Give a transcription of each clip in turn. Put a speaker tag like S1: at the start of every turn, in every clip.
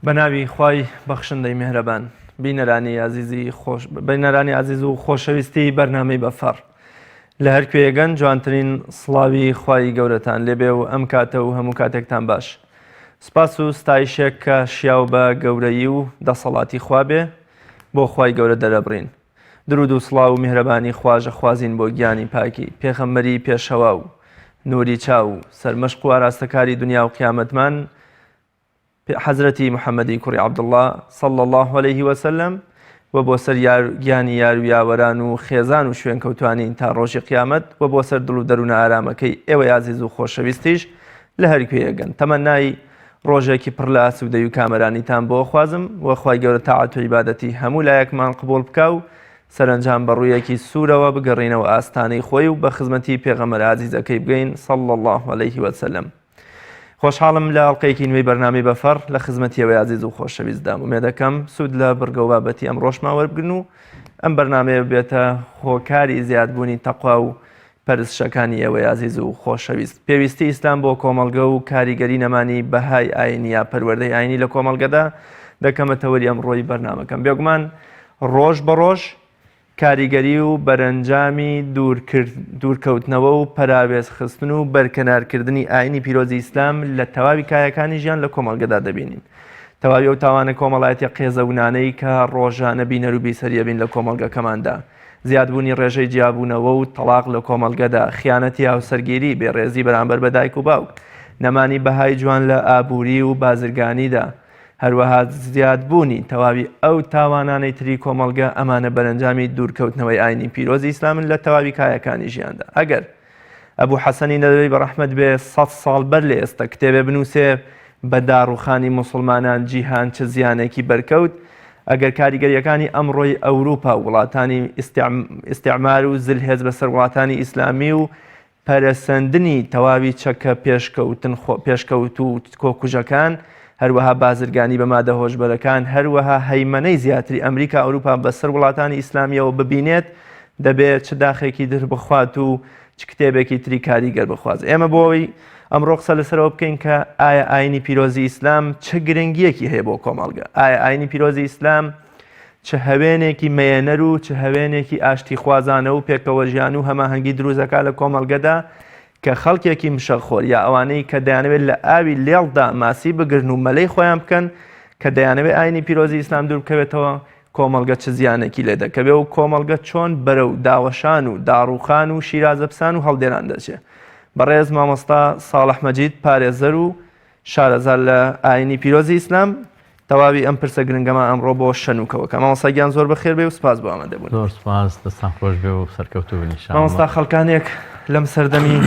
S1: بەناوی خوای بەخشندەی میهرەبان بینەرانی عزیز و خۆشەویستی بەرنامەی بەفەڕ لە هەر کوێیەگەن جوانترین سڵاوی خوای گەورەتان لێبێ و ئەم کاتە و هەموو کاتێکتان باش. سپاس و ستایشێک کە شیاو بە گەورەیی و دەسەڵاتی خوا بێ بۆ خوای گەورە دەرەبڕین. درود و سڵاو و میهرەبانی خواژە خوازین بۆ گیانی پاکی پێغەمبەری پێشەوا و نوری چاو و سەرمەشق و ئاراستەکاری دنیا و قیامەتمان حەزرەتی محەممەدی کوڕی عەبدوڵڵا صلی الله عليه وسلم و بۆ سەر گیانی یار و یاوەران و خێزان و شوێن کەوتوانین تا ڕۆژی قیامەت و بۆ سەر دڵ و دەروونە ئارامەکەی ئێوە عزیز و خۆشەویستیش لە هەر کوێیەگەن. تەمەنای ڕۆژێکی پڕ لە ئاسوودەی و کامەرانیتان بۆ خوازم و خوای گەورە تاعات و عیبادەتی هەموو لایەکمان قبوڵ بکە و سەرنجام بە ڕوویەکی سوورەوە بگەڕینەوە ئاستانەی خۆی و بە خزمەتی پێغەمبەر عەزیزەکەی بگەین صلی الله عليه وسلم. خۆشحاڵم لە ئەڵلقەیەکی نوێی بەرنامەی بەفەڕ لە خزمەتیەوەی عزیز و خۆشەویستدام و مێدەکەم سوود لە بڕگە و بابەتی ئەم ڕۆژما وەربگرن و ئەم بەرنامەیە بێتە هۆکاری زیادبوونی تەقوا و پەرستشەکانی ئێوەی عزیز و خۆشەویست. پێویستی ئیسلام بۆ کۆمەڵگە و کاریگەری نەمانی بەهای ئاینی یا پەروەردەی ئاینی لە کۆمەڵگەدا دەکەمەتەوەری ئەمڕۆی بەرنامەکەم. بێگومان ڕۆژ بە ڕۆژ کاریگەری و بەرەنجامی دوورکەوتنەوە و پەراوێز خستن و بەرکەنارکردنی ئاینی پیرۆزی ئیسلام لە تەواوی کایەکانی ژیان لە کۆمەڵگەدا دەبینین. تەواوی ئەو تاوانە کۆمەڵایەتی قێزەونانەی کە ڕۆژانە بینەر و بیسەریەبین لە کۆمەڵگەکەماندا، زیادبوونی ڕێژەی جیابوونەوە و تەلاق لە کۆمەڵگەدا، خیانەتی هاوسەرگیری، بێڕێزی بەرامبەر بە دایک و باوک، نەمانی بەهای جوان لە ئابووری و بازرگانیدا، هەروەها زیادبوونی تەواوی ئەو تاوانانەی تری کۆمەڵگە ئەمانە بەرەنجامی دوورکەوتنەوەی ئاینی پیرۆزی ئیسلامن لە تەواوی کایەکانی ژیاندا. ئەگەر ئەبوو حەسەنی نەدەوەی بەڕەحمەت بێ 100 ساڵ بەر لە ئێستا کتێبێ بنووسێ بە داڕوخانی موسڵمانان جیهان چه زیانێکی بەرکەوت، ئەگەر کاریگەریەکانی ئەمڕۆی ئەوروپا وڵاتانی ئیستیعمار و زلهێز بەسەر وڵاتانی ئیسلامی و پەرەسەندنی تەواوی چەکە پێشکەوت و کۆکوژەکان، هەروەها بازرگانی بە مادە هۆشبەرەکان، هەروەها هەیمەنەی زیاتری ئەمریکا ئەوروپا بەسەر وڵاتانی ئیسلامیەوە ببینێت، دەبێت چ داخێکی در بخوات و چ کتێبێکی تری کاریگەر بخواز. ئێمە بۆەوەی ئەمڕۆ قسە لەسەرەوە بکەین کە ئایا ئاینی پیرۆزی ئیسلام چه گرنگیەکی هەیە بۆ کۆمەڵگە؟ ئایا ئاینی پیرۆزی ئیسلام چه هەوێنێکی مەیەنەر و چه هەوێنێکی ئاشتی خوازانە و پێکەوە ژیان و هەماهەنگی دروستەکە لە کۆمەڵگەدا کە خەڵکێکی مشەخۆر یا ئەوانەی کە دەیانەوێت لە ئاوی لێڵدا ماسی بگرن و مەلەی خۆیان بکەن کە دەیانەوێت ئاینی پیرۆزی ئیسلام دوور بکەوێتەوە، کۆمەڵگە چ زیانێکی لێ دەکەوێت و کۆمەڵگە چۆن بەرەو داوەشان و داڕوخان و شیرازەپسان و هەڵدێران دەچێت. بەڕێز مامۆستا ساڵح مەجید پارێزەر و شارەزار لە ئاینی پیرۆزی ئیسلام تەواوی ئەم پرسە گرنگەمە ئەمڕۆ بۆ شەنووکەوە کە مامۆستاگیان زۆر بەخێر بێ و سپاس بۆ ئامادەبوون.
S2: زۆر سپاس، دەستان خۆش بێ و سەرکەوتوو بن ئینشاءالله.
S1: مامۆستا خەڵکانێک لەم سەردەمی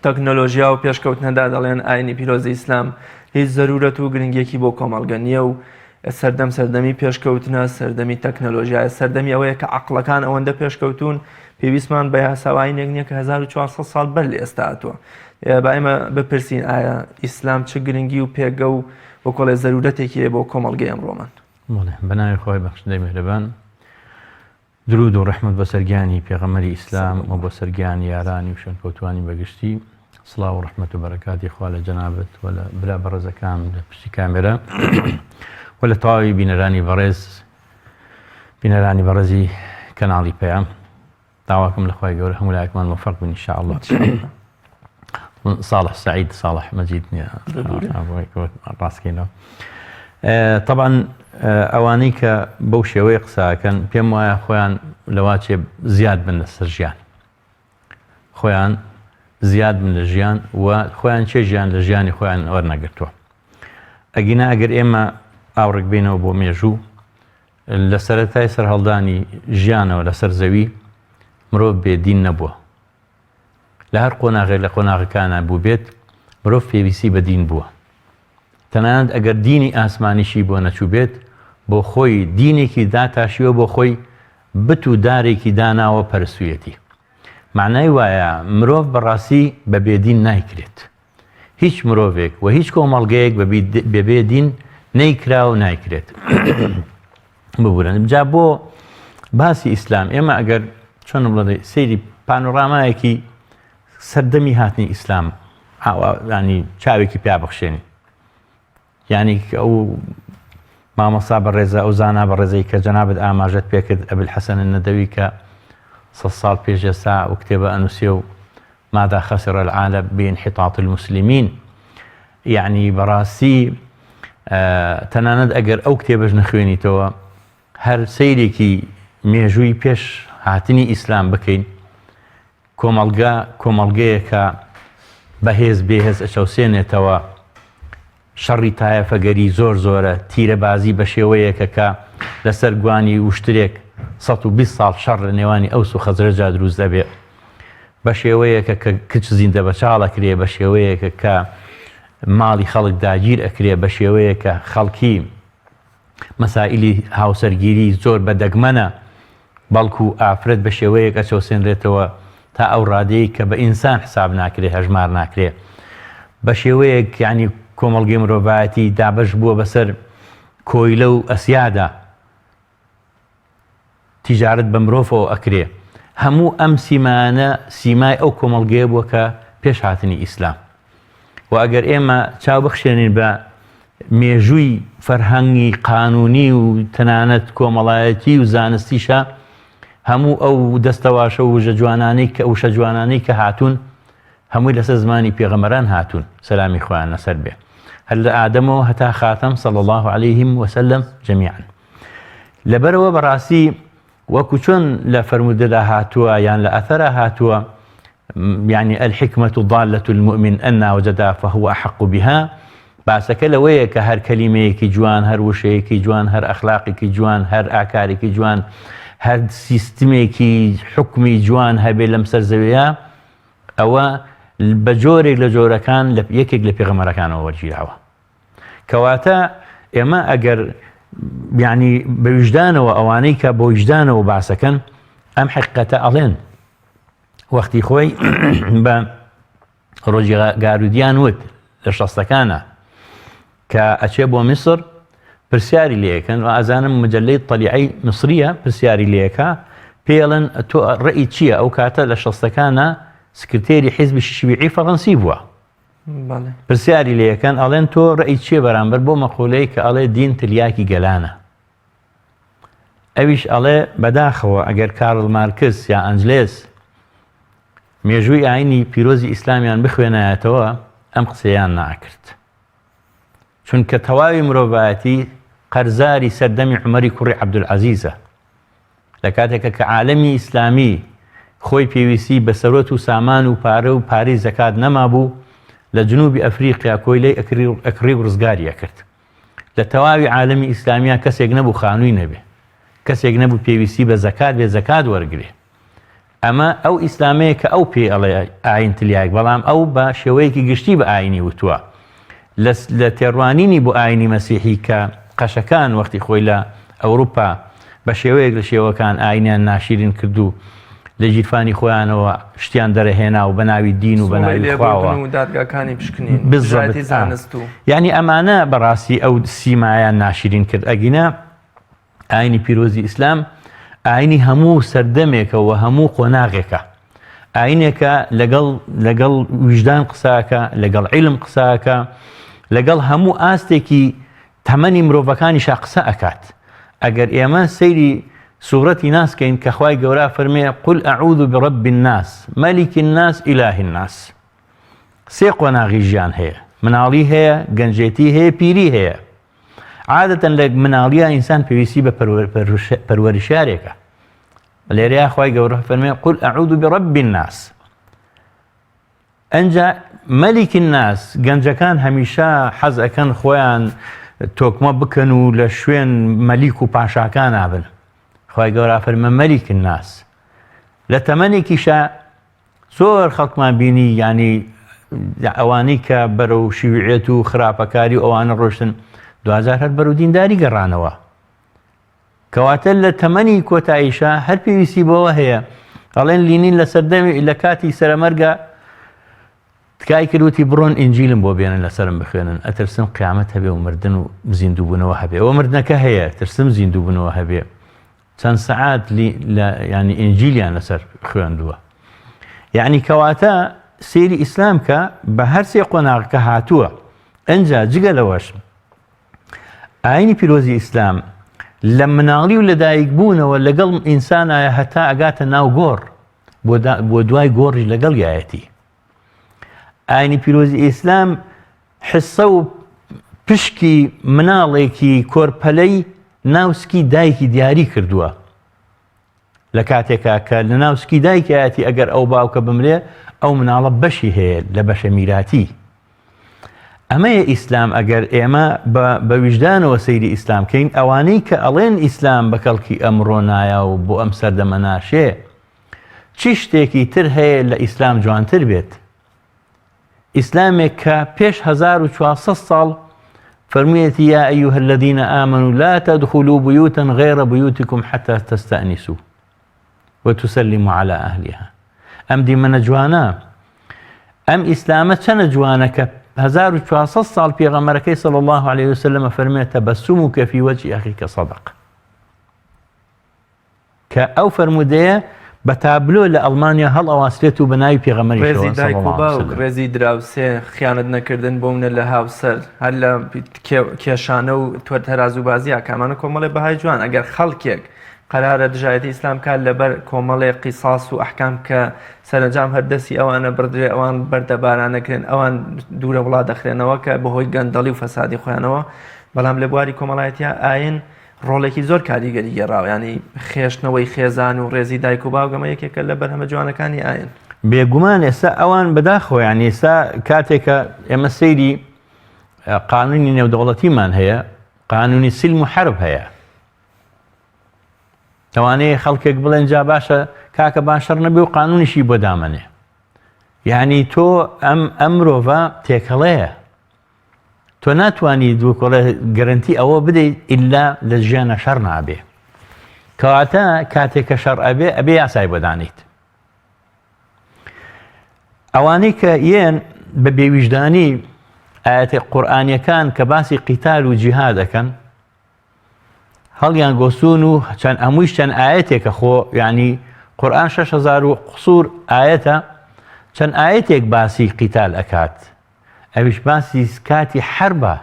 S1: تەکنۆلۆژیا و پێشکەوتنەدا دەڵێن ئاینی پیرۆزی ئیسلام هیچ زەرورەت و گرنگیەکی بۆ کۆمەڵگە نییە و سەردەمی پێشکەوتنە، سەردەمی تەکنۆلۆژیای، سەردەمی ئەوەیە کە عەقڵەکان ئەوەندە پێشکەوتون پێویستمان بە یاساوایینێک نییە کە 1400 ساڵ بەر لە ئێستا هاتووە. با ئێمە بپرسین ئایا ئیسلام چ گرنگی و پێگە و بۆ کۆڵێ زەرورەتێکی بۆ کۆمەڵگەی ئەمڕۆمان؟
S2: بەناوی خۆی بەخشندەی میهرەبان، درود و ڕەحمەت بە سەرگیانی پێغەمبەری ئیسلام و بۆ سەرگیانی یارانی و شوێنکەوتوانی بەگشتی. سڵاو و ڕەحمەت و بەرەکاتی خوا لە جەنابەت و لە برا بەڕێزەکان لە پشتی کامێرە و لە تەواوی بینەرانی بەڕێزی کەناڵی پێیان. داواکەم لە خوای گەورە هەموو لایەکمان موفەق بن ئینشاءالله. صالح سعید صالح مەجید نییە ڕاستکەینەوە. طبعا ئەوانەی کە بەو شێوەیە قساکەن پێم وایە خۆیان لەواچێ زیاد بن لەسەر ژیان، خۆیان زیاد بن لە ژیان و خۆیان چێ ژیان لە ژیانی خۆیان وەرنەگرتووە. ئەگینا ئەگەر ئێمە ئاوڕێک بینەوە بۆ مێژوو لە سەرەتای سەرهەڵدانی ژیانەوە لەسەر زەوی مرۆڤ بێدین نەبووە. لە هەر قۆناغێک لە قۆناغەکانە بوو بێت مرۆڤ پێویستی بە دین بووە. تەنانەت ئەگەر دینی ئاسمانیشی بۆ نەچوو بێت بۆ خۆی دینێکی داتاشیوە بۆ خۆی بت و دارێکی داناوە پەرستوویەتی. معنای وایە مرۆڤ بەڕاستی بە بێدین نایکرێت. هیچ مرۆڤێک و هیچ کۆمەڵگەیەک بە بێدین نەیکرا و نایکرێت. ببورن جا بۆ باسی ئیسلام ئێمە ئەگەر چۆن بڵێ سەیری پانۆڕامایەکی سەردەمی هاتنی ئیسلام ینی چاوێکی پیا بەخشێنی يعني ئەو مامەسا بەڕێزە ئەو زانا بەڕێزەی کە جەنابەت ئاماژەت پێکرد ئەبول حەسەن النەدەوی کە 100 ساڵ پێش ئێستا و کتێبە ئەنووسێ و ماذا خسر العالم بانحطاط المسلمين. يعني بەڕاستی تەنانەت ئەگەر ئەو کتێبەش نەخوێنیتەوە هەر سەیرێکی مێژووی پێش هاتنی ئیسلام بکەین کۆمەڵگەیەکە بەهێز بێهێز ئەچەوسێنێتەوە شەڕی تایەفەگەری زۆر زۆرە تیرەبازی بە شێوەیەکە کە لەسەر گوانی وشترێک 120 ساڵ شەڕ لە نێوانی ئەوس و خەزرەجا دروست دەبێت بە شێوەیەکە کە کچ زیندە بە چاڵەکرێ بە شێوەیەکە کە ماڵی خەڵک داگیر ئەکرێ بە شێوەیەکە خەڵکی مەسائیلی هاوسەرگیری زۆر بەدەگمەنە بەڵکو ئافرەت بە شێوەیەک ئەچەوسێنرێتەوە تا ئەو ڕادەیە کە بە ئینسان حساب ناکرێ هەژمار ناکرێ بە شێوەیەک یعنی کۆمەڵگەی مرۆڤایەتی دابەش بووە بەسەر کۆیلە و ئەسیادا تیجارەت بە مرۆڤەوە ئەکرێ هەموو ئەم سیمانە سیمای ئەو کۆمەڵگەیە بووە کە پێش هاتنی ئیسلام و ئەگەر ئێمە چاو بخشێنین بە مێژووی فەرهەنگی قانونی و تەنانەت کۆمەڵایەتی و زانستیشە هەموو ئەو دەستەواشە و وشە جوانانەی کە هاتوون هەمووی لەسەر زمانی پێغەمبەران هاتوون سەلامی خۆیان لەسەر بێ هەر لە ئادەمەوە هەتا خاتەم صلی الله عليه وسلم جميعا. لەبەرەوە بەڕاستی وەکو چۆن لە فەرمودەدا هاتووە یان لە ئەثەرە هاتووە يعني الحكمة ضالة المؤمن أن وجدها فهو أحق بها باسەکە لەوەیە کە هەر کەلیمەیەکی جوان هەر وشەیەکی جوان هەر ئەخلاقێکی جوان هەر ئاکارێکی جوان هەر سیستمێکی حکمی جوان هەبێ لەم سەر زەویە ئەوە بە جۆرێک لە جۆرەکان یەکێک لە پێغەمبەرەکانەوە وەرگیراوە کەواتە ئێمە ئەگەر یعنی بە وجدانەوە ئەوانەی کە بە وجدانەوە باسەکەن ئەم حقیقەتە ئەڵێن وەختی خۆی بە ڕۆژی گارودیان وت لە شەستەکانە کە ئەچێ بۆ میسر پرسیاری لێەکەن و ئازانم مجلەی طەلیعەی مسریە پرسیاری لێەکە پێڵن تۆ ڕێی چییە ئەو کاتە لە شەستەکانە سکرتێری حیزبی شیوعی فەڕەنسی بووە پرسیاری لێەکەن ئەڵێن تۆ ڕێی چییە بەرامبەر بۆ مەقولەی کە ئەڵێ دین تریاکی گەلانە ئەویش ئەڵێ بەداخەوە ئەگەر کارل مارکس یا ئەنجلێس مێژووی ئاینی پیرۆزی ئیسلامیان بخوێنایەتەوە ئەم قسەیان ناکرد چونکە تەواوی مرۆڤایەتی قەرزاری سەردەمی عومەری کوڕی عەبدولعەزیزە لە کاتێکە کە عالەمی ئیسلامی خۆی پێویستی بە سەرۆت و سامان و پارە و پارەی زەکات نەمابوو لە جنوبی ئەفریقیا کۆیلەی ئەکری و ڕزگاریە کرد لە تەواوی عالەمی ئیسلامیە کەسێک نەبوو خانووی نەبێ کەسێک نەبوو پێویستی بە زەکات بێ زەکات وەرگێ ئەمە ئەو ئیسلامەیە کە ئەو پێ ئەڵێ ئاین تلیاک بەڵام ئەو بە شێوەیەکی گشتی بە ئاینی وتووە لە تێڕوانینی بۆ ئاینی مەسیحی کە قەشەکان وەختی خۆی لە ئەوروپا بە شێوەیەک لە شێوەکان ئاینیان ناشرین کردو لە جیرفانی خۆیانەوە شتیان دەرەهێنا و بە ناوی دین و بە ناوی خواوە
S1: دادگاکانی پشکنین
S2: بزەتی زانست و یعنی ئەمانە بەڕاستی ئەو سیمایان ناشرین کرد ئەگینە ئاینی پیرۆزی ئیسلام ئاینی هەموو سەردەمێکەوە هەموو قۆناغێکە ئاینێکە لەگەڵ وجدان قساکە لەگەڵ عیلم قساکە لەگەڵ هەموو ئاستێکی تەمەنی مرۆڤەکانی قسە ئەکات ئەگەر ئێمە سەیری سوورەتی ناسکەین کە خوای گەورە فەرمێ قل ئەعوذ برب الناس مەلیک الناس ئیلاهی الناس سێ قۆناغی ژیان هەیە مناڵی هەیە گەنجێتی هەیە پیری هەیە عادەتەن لە مناڵیە ئینسان پێویستی بە پەروەریشارێکە لێرەیە خوای گەورە فەرمێ قل ئەعوذ برب الناس ئەنجا مەلیک الناس گەنجەکان هەمیشە حەز ئەکەن خۆیان تۆکمە بکەن و لە شوێن مەلیک و پاشاکان نابن خوای گەورە فەرمێ مەلیک الناس لە تەمەنێکیشە زۆر خەڵکمان بینی ینی ئەوانەی کە بەرەو شیوعێت و خراپەکاری و ئەوانە ڕۆشتن دوازار هەر بەرەو دینداری گەڕانەوە کەواتە لە تەمەنی کۆتاییشە هەر پێویستی بەوە هەیە ئەڵێن لینین لە سەردەمی لە کاتی سەرەمەرگە تکای کردوتی بڕۆن ئینجیلم بۆ بێنن لەسرم بخوێنن ئەترسم قیامەت هەبێ و مردن و زیندووبوونەوە هەبێ ئەوە مردنەکە هەیە ترسم زیندووبوونەوە هەبێ چەند سەعات ینی ئینجیلیان لەسەر خوێندووە یعنی کەواتە سێری ئیسلام کە بە هەر سێ قۆناغ کە هاتووە ئەنجا جگە لەوەش ئاینی پیرۆزی ئیسلام لە مناڵی و لە دایکبوونەوە لەگەڵ ئینسانایە هەتا ئەگاتە ناو گۆڕ بۆ دوای گۆڕی لەگەڵ یایەتی. ئاینی پیرۆزی ئیسلام حسە و پشکی مناڵێکی کۆرپەلەی ناوسکی دایکی دیاری کردووە لە کاتێکا کە لە ناوسکی دایکی ئاەتی ئەگەر ئەو باوکە بمرێ ئەو مناڵە بەشی هەیە لە بەشە میراتی. ئەمەیە ئیسلام. ئەگەر ئێمە بە ویژدانەوە سەیری ئیسلام کەین ئەوانەی کە ئەڵێن ئیسلام بە کەڵکی ئەمڕۆ نایە و بۆ ئەم سەردەمە ناشێ چی شتێکی تر هەیە لە ئیسلام جوانتر بێت؟ ئیسلامێک کە پێش 1400 ساڵ فەرموویەتی یا ئەیها الذین آمنوا لا تدخلوا بيوتا غير بيوتكم حتى تستأنسوا وتسلموا على أهلها. ئەم دیمەنە جوانە، ئەم ئیسلامە چەنە جوانە کە 1400 ساڵ پێغەمبەرەکەی صلی الله عليه وسلم فەرموویە تەبەسموکە فی وجه ئەخیکە صەدەق، کە ئەو فەرموودەیە بە تابلۆ لە ئەڵمانیا هەڵ ئەواسرێت و بە ناوی پێغەمبەریشەوە
S1: ڕێزی دایک و باوک، ڕێزی دراوسێ، خیانەت نەکردن بۆ منە لە هاوسەر، هەر لە کێشانە و تەراز و بازی ئاکامانە کۆمەڵێ بەهای جوان. ئەگەر خەڵکێک قەرارە دژایەتی ئیسلام کات لەبەر کۆمەڵێ قیساس و ئەحکام کە سەرنجام هەردەستی ئەوانە بردرێ، ئەوان بەردەبارانەکرێن، ئەوان دوورە وڵات دەخرێنەوە کە بەهۆی گەندەڵی و فەسادی خۆیانەوە. بەڵام لە بواری کۆمەڵایەتیە ئاین ڕۆڵێکی زۆر کاریگەری گەڕاوە، ینی خێشتنەوەی خێزان و ڕێزی دایک و باوگەمە یەکێکە لە بەرهەمە جوانەکانی ئاین.
S2: بێگومان ئێستا ئەوان بەداخۆ، یانی ئێستا کاتێکە ئێمە سەیری قانونی نێودەوڵەتیمان هەیە، قانونی سلم و حرب هەیە، ئەوانەیە خەڵکێک بڵێن جا باشە کاکە باشەڕ نەبێ و قانونیشی بۆ دامەنێ. یعنی تۆ ئەم مرۆڤە تێکەڵەیە، تۆ ناتوانی دووکۆڵە گەرنتی ئەوە بدەیت ئیلا لە ژیانە شەڕ نابێ، کەواتە کاتێکە شەڕ ئەبێ ئەبێ یاسای بۆدانیت. ئەوانەی کە یەن بە بێویژدانی ئاەتی قورئانیەکان کە باسی قیتال و جیهاد دەکەن هەڵیان گۆسون و چەند هەموویش چەند ئاەتێکە خۆ، یعنی قورئان 6000 و قسوور ئاەتە، چەند ئاەتێک باسی قیتال ئەکات، ئەویش باسی کاتی حربە.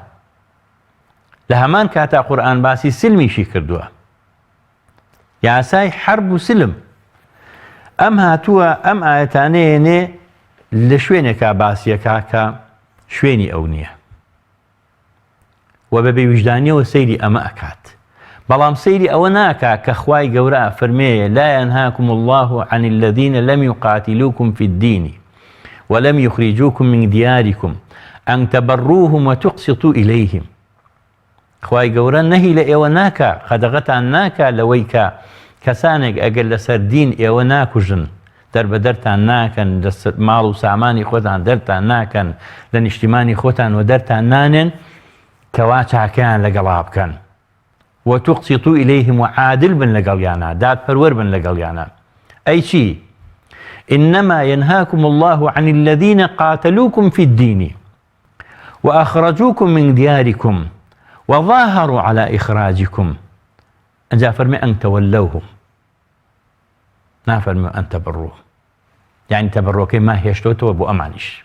S2: لە هەمان کاتا قورئان باسی سلمیشی کردووە، یاسای حرب و سلم. ئەم هاتووە ئەم ئاەتانەیەنێ لە شوێنێکا باسیەکە کە شوێنی ئەو نییە و بە بێویژدانیەوە سەیری ئەمە ئەکات. بەڵام سەیری ئەوە ناکا کە خوای گەورە فەرمێیە لا ينهاكم الله عن الذين لم يقاتلوكم في الدين ولم يخرجوكم من دياركم أن تبروهم وتقسطوا إليهم. خوای گەورە نەهی لە ئێوە ناکا، خەدەغەتان ناکا لەوەی کە کەسانێک ئەگەر لەسەر دین ئێوە ناکوژن، دەربەدەرتان ناکەن، ماڵ و سامانی خۆتان دەرتان ناکەن، لە نیشتیمانی خۆتان و دەرتان نانێن، کەوا چاکیان لەگەڵا بکەن وتقسطوا إليهم وعادل بن لەگەڵیانە، دادپەروەر بن لەگەڵیانە. ئەی چی؟ إنما ينهاكم الله عن الذين قاتلوكم في الدين وأخرجوكم من دياركم وظاهروا على إخراجكم. أنجا فرمي أن تولوهم، نافرمي أن تبروهم، يعني تبروك ما هيشتوتوا بو أمانيش.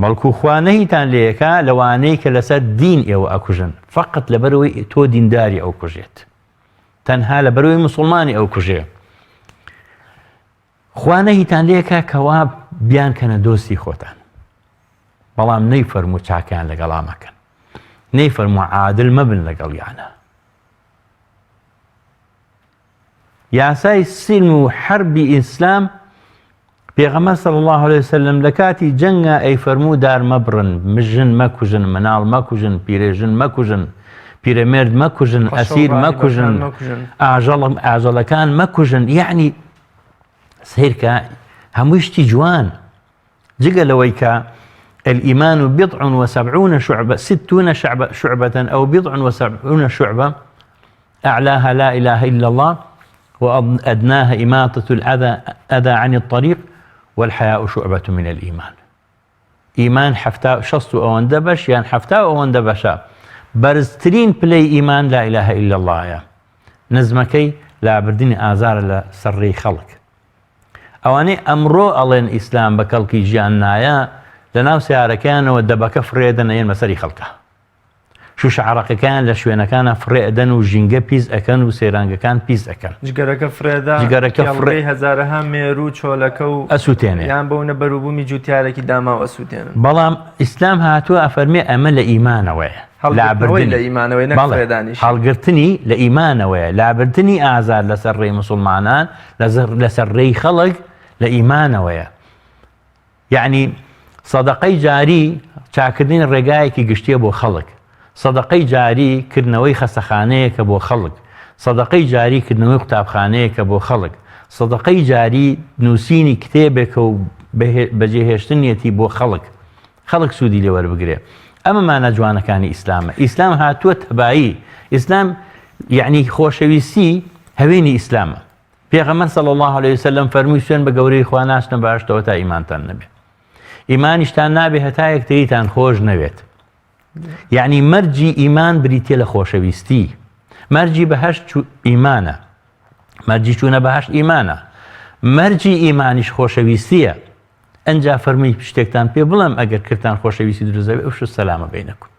S2: بەڵکو خوا نەهیتان لێیەکە لەوانەی کە لەسەر دین ئێوە ئەکوژن، فقط لەبەرەوەی تۆ دینداری ئەو کوژێت، تەنها لەبەرەوەی مسلمانی ئەو کوژێ. خوا نەهیتان لێیەکە کەوا بیان کەنە دۆستی خۆتان، بەڵام نەیفەرموو چاکیان لەگەڵا مەکەن، نەیفەرموو عادل مەبن لەگەڵیانە. یاسای سلم و حربی ئیسلام پێغەمبەر صلی الله عليه وسلم لە کاتی جەنگە ئەی فەرموو دار مەبڕن، مژن مەکوژن، مناڵ مەکوژن، پیرێژن مەکوژن، پیرەمێرد مەکوژن، ئەسیر مەکوژن، ئاژەڵەکان مەکوژن. یعنی سیرکە هەمووی شتی جوان، جگە لەوەی کە الإيمان بضع وسبعون شعبة 60 شعبة أو بضع وسبعون شعبة أعلاها لا إله إلا الله وأدناها إماطة الأذى عن الطريق والحياء شعبة من الإيمان. إيمان حفتا شصت أوان دبش، يعني حفتا أوان دبشا برزترين بلي إيمان لا إله إلا الله يا نزمكي لا بردين آزار لسري خلق. أواني أمرو ألين إسلام بكالكي جيان نايا لناو سياركان ودبك فريدن أين مسري خلقه شوشەعەرەقەکان لە شوێنەکانە فڕێ ئەدەن و ژینگە پیس ئەەکەن و سێرانگەکان پیس ئەەکەن
S1: جگەرەکە فرێدا
S2: جگەرەکە فڕێ
S1: هەزارەها مێرو و چۆلەکە و
S2: ئەسووتێنێ
S1: یان بەونە بەروبوومی جوتیارێکی داما و ئەسووتێنن
S2: بەڵام ئیسلام هاتووە ئەفەرمێ ئەمە لە ئیمانەوەیە
S1: هەڵگرتنەوەی لە ئیمانەوەی نەک فرێدانیش
S2: هەڵگرتنی لە ئیمانەوەیە لابردنی ئازار لەسەر ڕێی موسڵمانان لەسەر ڕێی خەڵک لە ئیمانەوەیە یعنی سەدەقەی جاری چاکردنی ڕێگایەکی گشتیە بۆ خەڵک سەدەقەی جاری کردنەوەی خەستەخانەیەکە بۆ خەڵک سەدەقەی جاری کردنەوەی قوتابخانەیەکە بۆ خەڵک سەدەقەی جاری نووسینی کتێبێکە و بەجێهێشتنیەتی بۆ خەڵک سوودی لێ وەربگرێ ئەمەمانە جوانەکانی ئیسلامە ئیسلام هاتووە تەبایی ئیسلام یعنی خۆشەویستی هەوێنی ئیسلامە پێغەمبەر صلی الله علیه وسلم فەرمووی سوێن بە گەورەی خوا ناچنە باشتەوە تا ئیمانتان نەبێت ئیمانیشتان نابێ هەتا یەکتریتان خۆش نەوێت یعنی مەرجی ئیمان بریتێ لە خۆشەویستی مەرجی بەهەشت ئیمانە مەرجی چوونە بەهەشت ئیمانە مەرجی ئیمانیش خۆشەویستیە ئەنجا فەرمی شتێکتان پێ بڵێم ئەگەر کردتان خۆشەویستی دروزەوێ ئەوش سەلامە بینەکم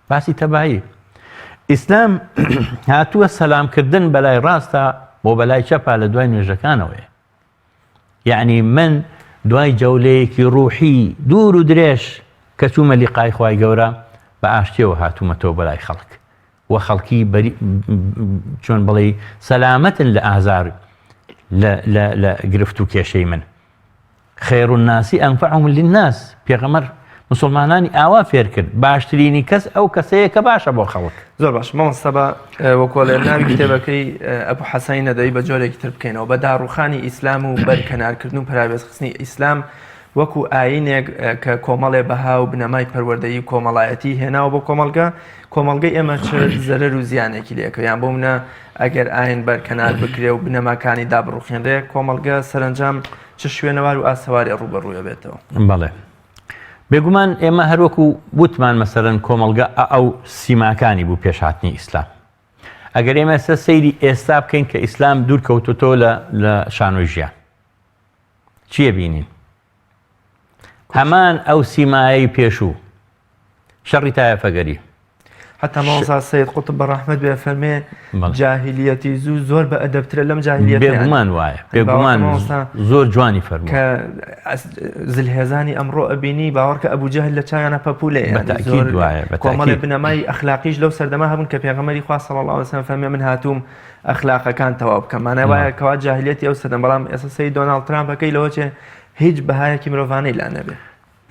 S2: باسی تەبایی ئیسلام هاتووە سەلامکردن بەلای ڕاستە بۆ بەلای چەپا لە دوای نوێژەکانەوەی یعنی من دوای جەولەیەکی ڕوحی دوور و درێژ کە چوومە لیقای خوای گەورە بە ئاشتیەوە هاتوومەتەوە بەلای خەڵک وە خەڵکی چۆن بڵێ سەلامەتن لە ئازار لە گرفت و کێشەی من خێر الناسی ئەنفعهم للناس پێغەمبەر مسلمانانی ئاوا فێر کرد باشترینی کەس ئەو کەسەیە کە باشە بۆ خەڵک
S1: زۆر باش مامۆستابە وەکو لە ناوی کتێبەکەی ئەبوو حەسەین نەدەوی بە جۆرێکی تر بکەینەوە بە داڕوخانی ئیسلام و بەرکەنارکردن و پەراوێزخستنی ئیسلام وەکو ئاینێک کە کۆمەڵێ بەها و بنەمای پەروەردەیی کۆمەڵایەتی هێناوە بۆ کۆمەلگەی ئێمە چ زەرەر و زیانێکی لێکە یان بۆ منە ئەگەر ئاین بەرکەنار بکرێ و بنەماکانی دابڕوخێنرێ کۆمەلگە سەرنجام چ شوێنەوار و ئاسەواری ڕوبەڕوویە بێتەوە
S2: بەڵێ بێگومان ئێمە هەروەکو وتمان مەسەرەن کۆمەلگە ئەو سیماکانی بوو پێشهاتنی ئیسلام ئەگەر ئێمە سەیری ئێستا بکەین کە ئیسلام دوور کەوتۆتەوە لە شانۆی ژیان چییە بینین هەمان ئەو سیمایی پێشوو شەڕی تایەفەگەری
S1: حتى ماوەسا سید قوتب بەڕەحمەت بێ فەرمێ جاهلیەتی زۆر بە ئەدەبترە لەم جاهلیەت
S2: بێگومان وایە بێگومان زۆر جوانی فەرمووە
S1: کە زلهێزانی ئەمڕۆ ئەبینی باوەڕکە ئەبوو جەهل لە چایانە پەپولێ کۆمەڵێ بنەمای ئەخلاقیش لەو سەردەما هەبوون کە پێغەمبەری خوا صلی الله علیه وسلم فەرمێ من هاتووم ئەخلاقەکان تەواو بکەم مانای وایە کەوا جاهلیەتی ئەو سەردەم بەڵام ئێستا سەید دۆناڵد ترامپەکەی لەوە چێ هیچ بەهایەکی مرۆڤانەی لا نەبێ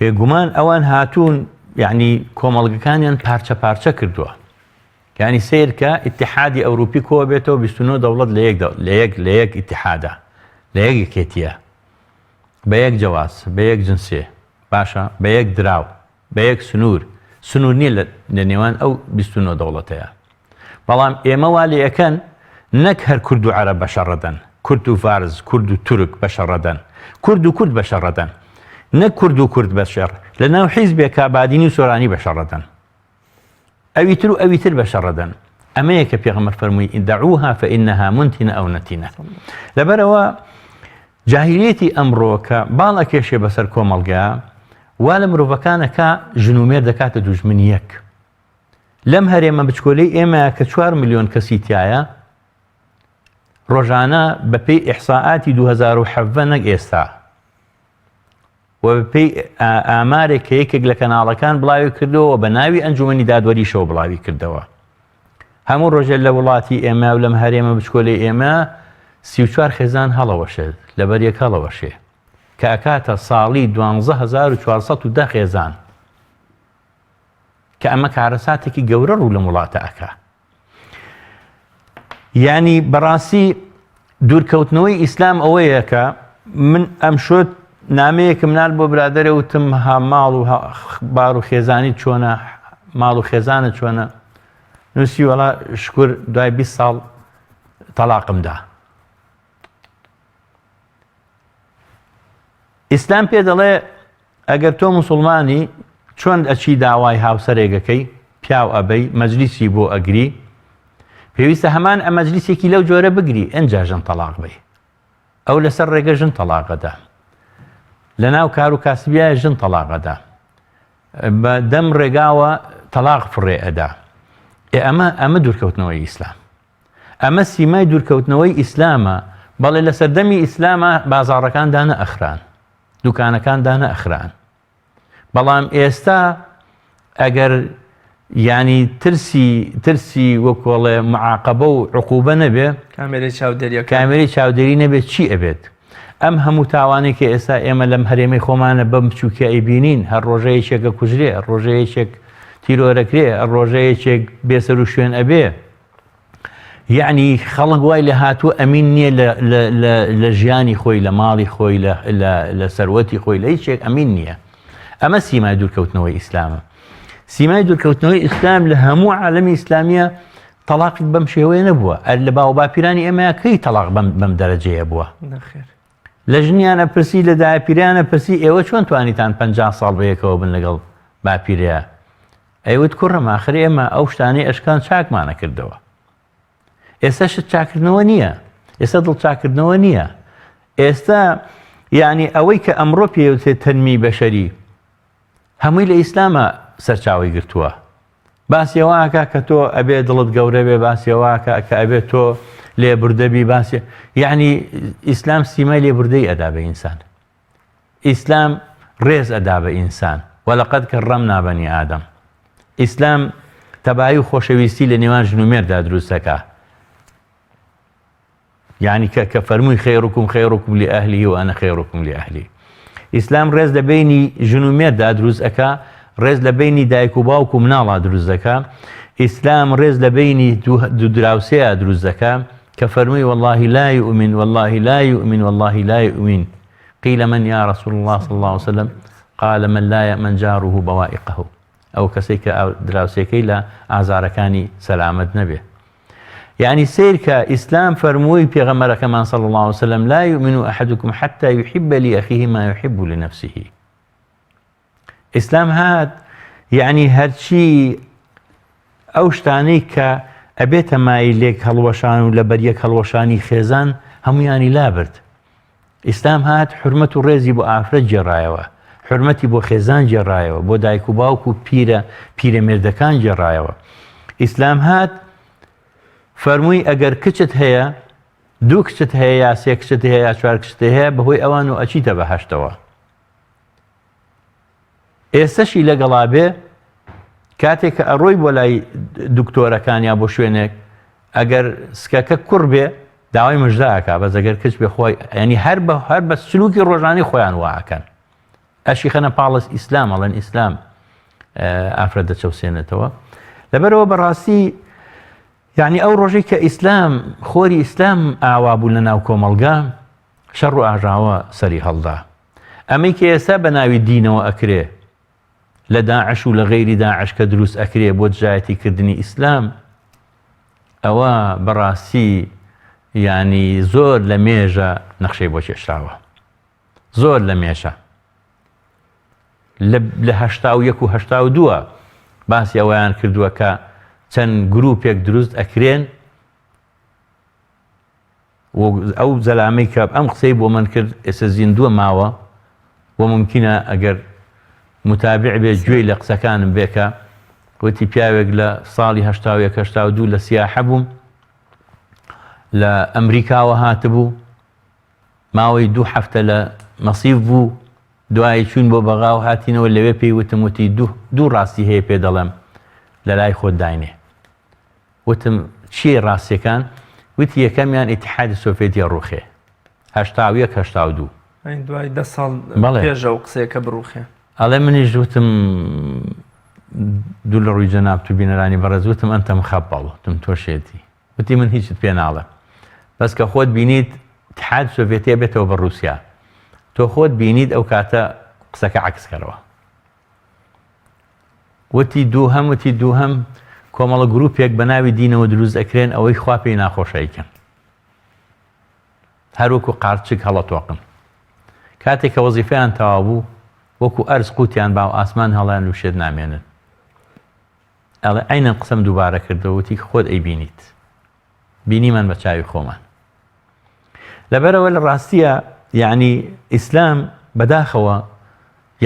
S2: بێگومان ئەوان هاتوون یعنی کۆمەڵگەکانیان پارچە پارچە کردووە یعنی سیرکە اتحادی ئەوروپی کۆ بێتەوە 29 دەوڵەت لە یەک اتحادە لە یەک یەکێتیە بە یەک جەواز بە یەک جنسێ باشە بە یەک دراو بە یەک سنوور نییە لە نێوان ئەو 29 دەوڵەتەیە بەڵام ئێمە وا لێ یەکەن نەک هەر کورد و عەرەب بەشەڕەدەن کورد و فارس کورد و تورک بەشەڕەدەن کورد و کورد بەشەڕەدەن نەک کورد و کورد بەشەڕ لە ناو حیزبێک کابادینی و سۆرانی بەشەڕەدەن ئەویتر و ئەویتر بەشەڕەدەن ئەمەیە کە پێغەمبەر فەرمووی دەعوها فإنها منتنە ئەو نەتینە لەبەرەوە جاهلیەتی ئەمڕۆ کە باڵە کێشێ بەسەر کۆمەڵگا وا لە مرۆڤەکانەکە ژنومێر دەکاتە دوژمنی یەک لەم هەرێمە بچکۆلەی ئێمە کە 4 ملیۆن کەسی تایە ڕۆژانە بەپێی ئیحساءاتی 2017 نەک ئێستا و بەپێی ئامارێک کە یەکێک لە کەناڵەکان بڵاوی کردەوە بە ناوی ئەنجومەنی دادوەریشەوە بڵاوی کردەوە هەموو ڕۆژێک لە وڵاتی ئێمە و لەم هەرێمە بچکۆلەی ئێمە 34 خێزان هەڵەوەشێت لەبەر یەک هەڵەوەشێ کە ئەکاتە ساڵی 12410 خێزان کە ئەمە کارەساتێکی گەورە ڕوو لە وڵاتە ئەکا یعنی بەڕاستی دوورکەوتنەوەی ئیسلام ئەوەیە کە من ئەم شۆت نامەیەکم نال بۆ برادەرە وتم ها ماڵ و بار و خێزانی چۆنە ماڵ و خێزانە چۆنە نووسی وەڵا شکر دوای 20 ساڵ تەلاقمدا ئیسلام پێ دەڵێ ئەگەر تۆ موسڵمانی چۆن ئەچی داوای هاوسەرێگەکەی پیاو ئەبەی مەجلیسی بۆ ئەگری پێویستە هەمان ئە مەجلیسێکی لەو جۆرە بگری ئەنجا ژن تەلاق بی ئەو لەسەر ڕێگە ژن تەلاقەدا لە ناو کار و کاسبیایە ژن تەلاقەدا بە دەم ڕێگاوە تەلاق فڕێ ئەدا. ئەمە دوورکەوتنەوەی ئیسلام، ئەمە سیمای دوورکەوتنەوەی ئیسلامە. بەڵێ لە سەردەمی ئیسلامە بازاڕەکان دانە ئەخران، دوکانەکان دانە ئەخران. بەڵام ئێستا ئەگەر ینی ترسی وەکۆڵێ معاقبە و عقوبە نەبێ، کامێرەی چاودێری نەبێت، چی ئەبێت؟ ئەم هەموو تاوانێکی ئێستا ئێمە لەم هەرێمەی خۆمانە بەم بچووکە ئەیبینین، هەر ڕۆژەیەکێکە کوژرێ، ڕۆژەیەکێک تیرۆرەکرێ، ڕۆژەیەکێک بێسەر و شوێن ئەبێ. یعنی خەڵک وای لە هاتووە ئەمین نییە لە ژیانی خۆی، لە ماڵی خۆی، لە سەروەتی خۆی، لە هیچێک ئەمین نییە. ئەمە سیمای دوورکەوتنەوەی ئیسلامە. سیمای دوورکەوتنەوەی ئیسلام لە هەموو عالەمی ئیسلامیە تەلاقت بەم شێوەیە نەبووە. لە باو باپیرانی ئێمە کەی تەلاق بەم دەرەجەیە بووە؟ لە ژنیانە پرسی، لە داپیرانە پرسی، ئێوە چۆن توانیتان 50 ساڵ بەیەکەوە بن لەگەڵ باپیرەیە؟ ئەیوت کوڕم ئاخر ئێمە ئەو شتانەی ئەشکان چاکمانە کردەوە. ئێستا شت چاکردنەوە نییە، ئێستا دڵچاکردنەوە نییە. ئێستا یعنی ئەوەی کە ئەمڕۆ پێوتێت تەنمی بەشەری هەمووی لە ئیسلامە سەرچاوی گرتووە. باسیەوەکە کە تۆ ئەبێ دڵت گەورە بێ، باسیەوەکە کە ئەبێت تۆ لێبوردەبی، باسی یعنی ئیسلام سیمای لێبوردەی ئەدا بە ئینسان. ئیسلام ڕێز ئەدا بە ئینسان، وەلەقەد کەڕەمنا بەنی ئادەم. ئیسلام تەبایی و خۆشەویستی لە نێوان ژن و مێردا دروستەکە. یعنی کە فەرمووی خەیڕکم خەیڕکم لئەهلیه و ئەنە خەیڕکم لئەهلی. ئیسلام ڕێز لە بینی ژن و مێردا دروست ئەکا، ڕێز لە بینی دایک و باوک و مناڵا دروست دەکا. ئیسلام ڕێز لە بینی دوو دراوسەیە دروست دەکا کە فەرمووی والله لا يؤمن والله لا يؤمن والله لا يؤمن. قيل من يا رسول الله صلى الله عليه وسلم؟ قال من لا يأمن جاره بوائقه. ئەو کەسێک کە دراوسەکەی لە ئازارەکانی سەلامەت نەبێ. يعني سير كإسلام فرموي في غمرة كمان صلى الله عليه وسلم لا يؤمن أحدكم حتى يحب لأخيه ما يحب لنفسه. إسلام هاد يعني هادشي أوشتاني كأبيت ما يليك هالوشان ولا بريك هالوشاني خيزان هم يعني لابرد. إسلام هاد حرمة الرزي بو عفرت جرايوه، حرمتي بو خيزان جرايوه، بو دايكو باوكو بيرة مردكان جرايوه. إسلام هاد فەرمووی ئەگەر کچت هەیە، دوو کچت هەیە، یا سێ کچت هەیە، یا چوار کچت هەیە، بەهۆی ئەوان و ئەچیتە بەهەشتەوە. ئێستەشی لەگەڵا بێ کاتێک کە ئەڕۆی بۆ لای دکتۆرەکان یا بۆ شوێنێک، ئەگەر سکەکە کوڕ بێ داوای مژداکە، بەس ئەگەر کچ بێ خۆی ینی هەر بە سلوکی ڕۆژانەی خۆیان واکەن. ئەشی خەنە پاڵس ئیسلام، ئەڵێن ئیسلام ئافرەت دەچەوسێنێتەوە. لەبەرەوە بەڕاستی يعني ئەو ڕۆژەی کە ئیسلام خۆری ئیسلام ئاوا بوو لە ناو کۆمەڵگا، شەڕ و ئاژاوە سەری هەڵدا. ئەمەی کە ئێستا بە ناوی دینەوە ئەکرێ لە داعش و لە غەیری داعش کە دروست ئەکرێ بۆ دژایەتی کردنی ئیسلام، ئەوە بەڕاستی یعنی زۆر لە مێژە نەخشەی بۆ کێشراوە، زۆر لە مێشە. لە 81 و 82 باسی ئەوەیان کردووە کە چەند گروپێک دروست ئەکرێن ئەو زەلامەی کە ئەم قسەی بۆ من کرد ئێستا زیندووە ماوە و ممکنە ئەگەر متابع بێ گوێی لە قسەکانم بێکە. وتی پیاوێک لە ساڵی 1982 لە سیاحە بووم، لە ئەمریکاوە هاتبوو، ماوەی 2 هەفتە لە مەسیف بوو، دوای چوون بۆ بەغا و هاتینەوە لەوێ پێی وتم وتی دوو ڕاستی هەیە پێ دەڵێم لە لای خۆت داینێ. وتم چیە ڕاستیەکان؟ وتی یەکەمیان ئیتیحادی سۆڤێتی ڕوخێ 81-82
S1: دوای 10 ساڵ پێشەوە قسەیەکە بڕوخێ.
S2: ئەڵێ منیش وتم دوو لە ڕووی جەناب تو بینەرانی بەڕێز، وتم ئەنتە مخەبەڵ، وتم تۆ شێتی. وتی من هیچت پێ ناڵێم، بەس کە خۆت بینیت ئیتیحاد سۆڤێتی بێتەوە بە رووسیا، تۆ خۆت بینیت ئەو کاتە قسەکە عەکسکەرەوە. وتی دووهەم کۆمەڵە گروپێک بە ناوی دینەوە دروست ئەکرێن ئەوەی خوا پێی ناخۆشەیکەن، هەروەکو قارچک هەڵەتۆقن. کاتێک کە وەزیفەیان تەواو بوو وەکو ئەرز قوتیان باو ئاسمان هەڵیان لوشێت نامێنن. ئەڵێ ئەینەن قسەم دووبارە کردەوە، وتی خۆت ئەی بینیت، بینیمان بە چاوی خۆمان. لەبەرەوە لە ڕاستیە یعنی ئیسلام بەداخەوە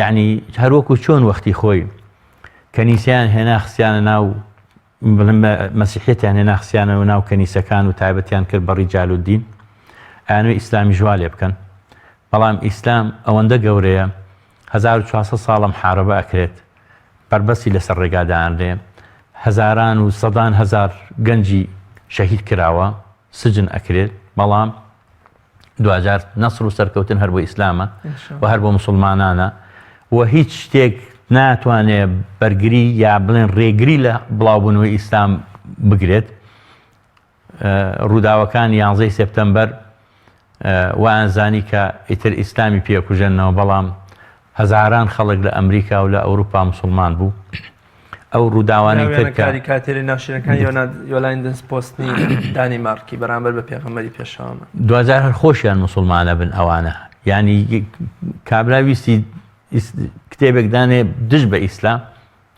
S2: یعنی هەروەکو چۆن وەختی خۆی کەنیسیان هێنا خسیانە ناو مەسیحیەتیان هێنا خسیانەوە ناو کەنیسەکان و تایبەتیان کرد بە ڕیجال الدین ئەیانوێ ئیسلامی ژوا لێ بکەن بەڵام ئیسلام ئەوەندە گەورەیە 1400 ساڵم حارەبە ئەکرێت بربەسی لەسەر ڕێگادانرێ هەزاران و سەدان هەزار گەنجی شەهید کراوە سجن ئەکرێت بەڵام دوجار نەسر و سەرکەوتن هەر بۆ ئیسلامە و هەر بۆ مسلمانانە و هیچ شتێک ناتوانێت بەرگری یا بڵێن ڕێگری لە بڵاوبوونەوەی ئیسلام بگرێت ڕووداوەکان 11 سپتەمبەر وانزانی کە ئیتر ئیسلامی پێکوژێنەوە بەڵام هەزاران خەڵک لە ئەمریکا و لە ئەوروپا مسلمان بوو ئەو ڕووداوانی
S1: کاری کاتێری ناشرەکان یۆلاندنس پۆستنی دانیمارکی بەرامبەر بە پێغەمبەری پێشەوامە
S2: دوجار هەر خۆشیان مسلمانە بن ئەوانە یعنی کابرا ویستی کتێبێک دانێ دژ بە ئیسلام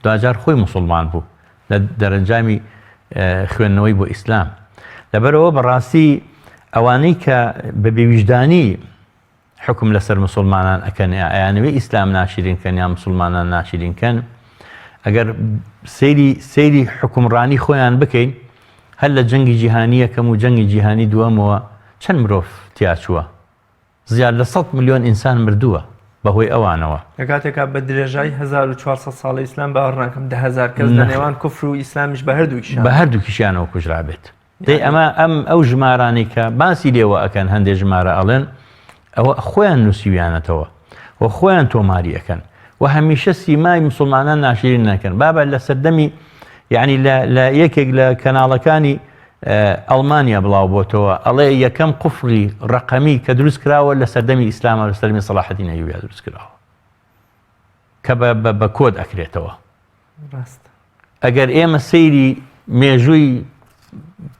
S2: دوجار خۆی مسلمان بوو لە دەرەنجامی خوێندنەوەی بۆ ئیسلام لەبەرەوە بەڕاستی ئەوانەی کە بە بێویژدانی حکم لەسەر مسلمانان ئەکەن ئەیانوێ ئیسلام ناشرینکەن یا مسلمانان ناشرینکەن ئەگەر سەیری حکومڕانی خۆیان بکەین هەر لە جەنگی جیهانی یەکەم و جەنگی جیهانی دووەمەوە چەند مرۆڤ تیاچووە زیاد لە 100 ملیۆن ئینسان مردووە بەهۆی ئەوانەوە
S1: لە کاتێکا بە درێژای 1400 ساڵی ئیسلام باوەڕ ناکەم 10,000 کەس لە نێوان کوفر و ئیسلامیش بە
S2: هەردووکیشیانەوە کوژرا بێت دەی ئەو ژمارانەی کە باسی لێوە ئەکەن هەندێک ژمارە ئەڵێن ئەوە خۆیان نووسیویانەتەوە و خۆیان تۆماری ئەەکەن و هەمیشە سیمای مسلمانان ناشرین نەکەن بابە لە سەردەمی یعنی لە یەکێک لە کەناڵەکانی ئەڵمانیا بڵاو بۆتەوە ئەڵێ یەکەم قوفری ڕقەمی کە دروست کراوە لە سەردەمی ئیسلامە لە سەردەمی سەلاحەدین ئەیوبی دروست کراوە کە بە کۆد ئەکرێتەوە ئەگەر ئێمە سەیری مێژووی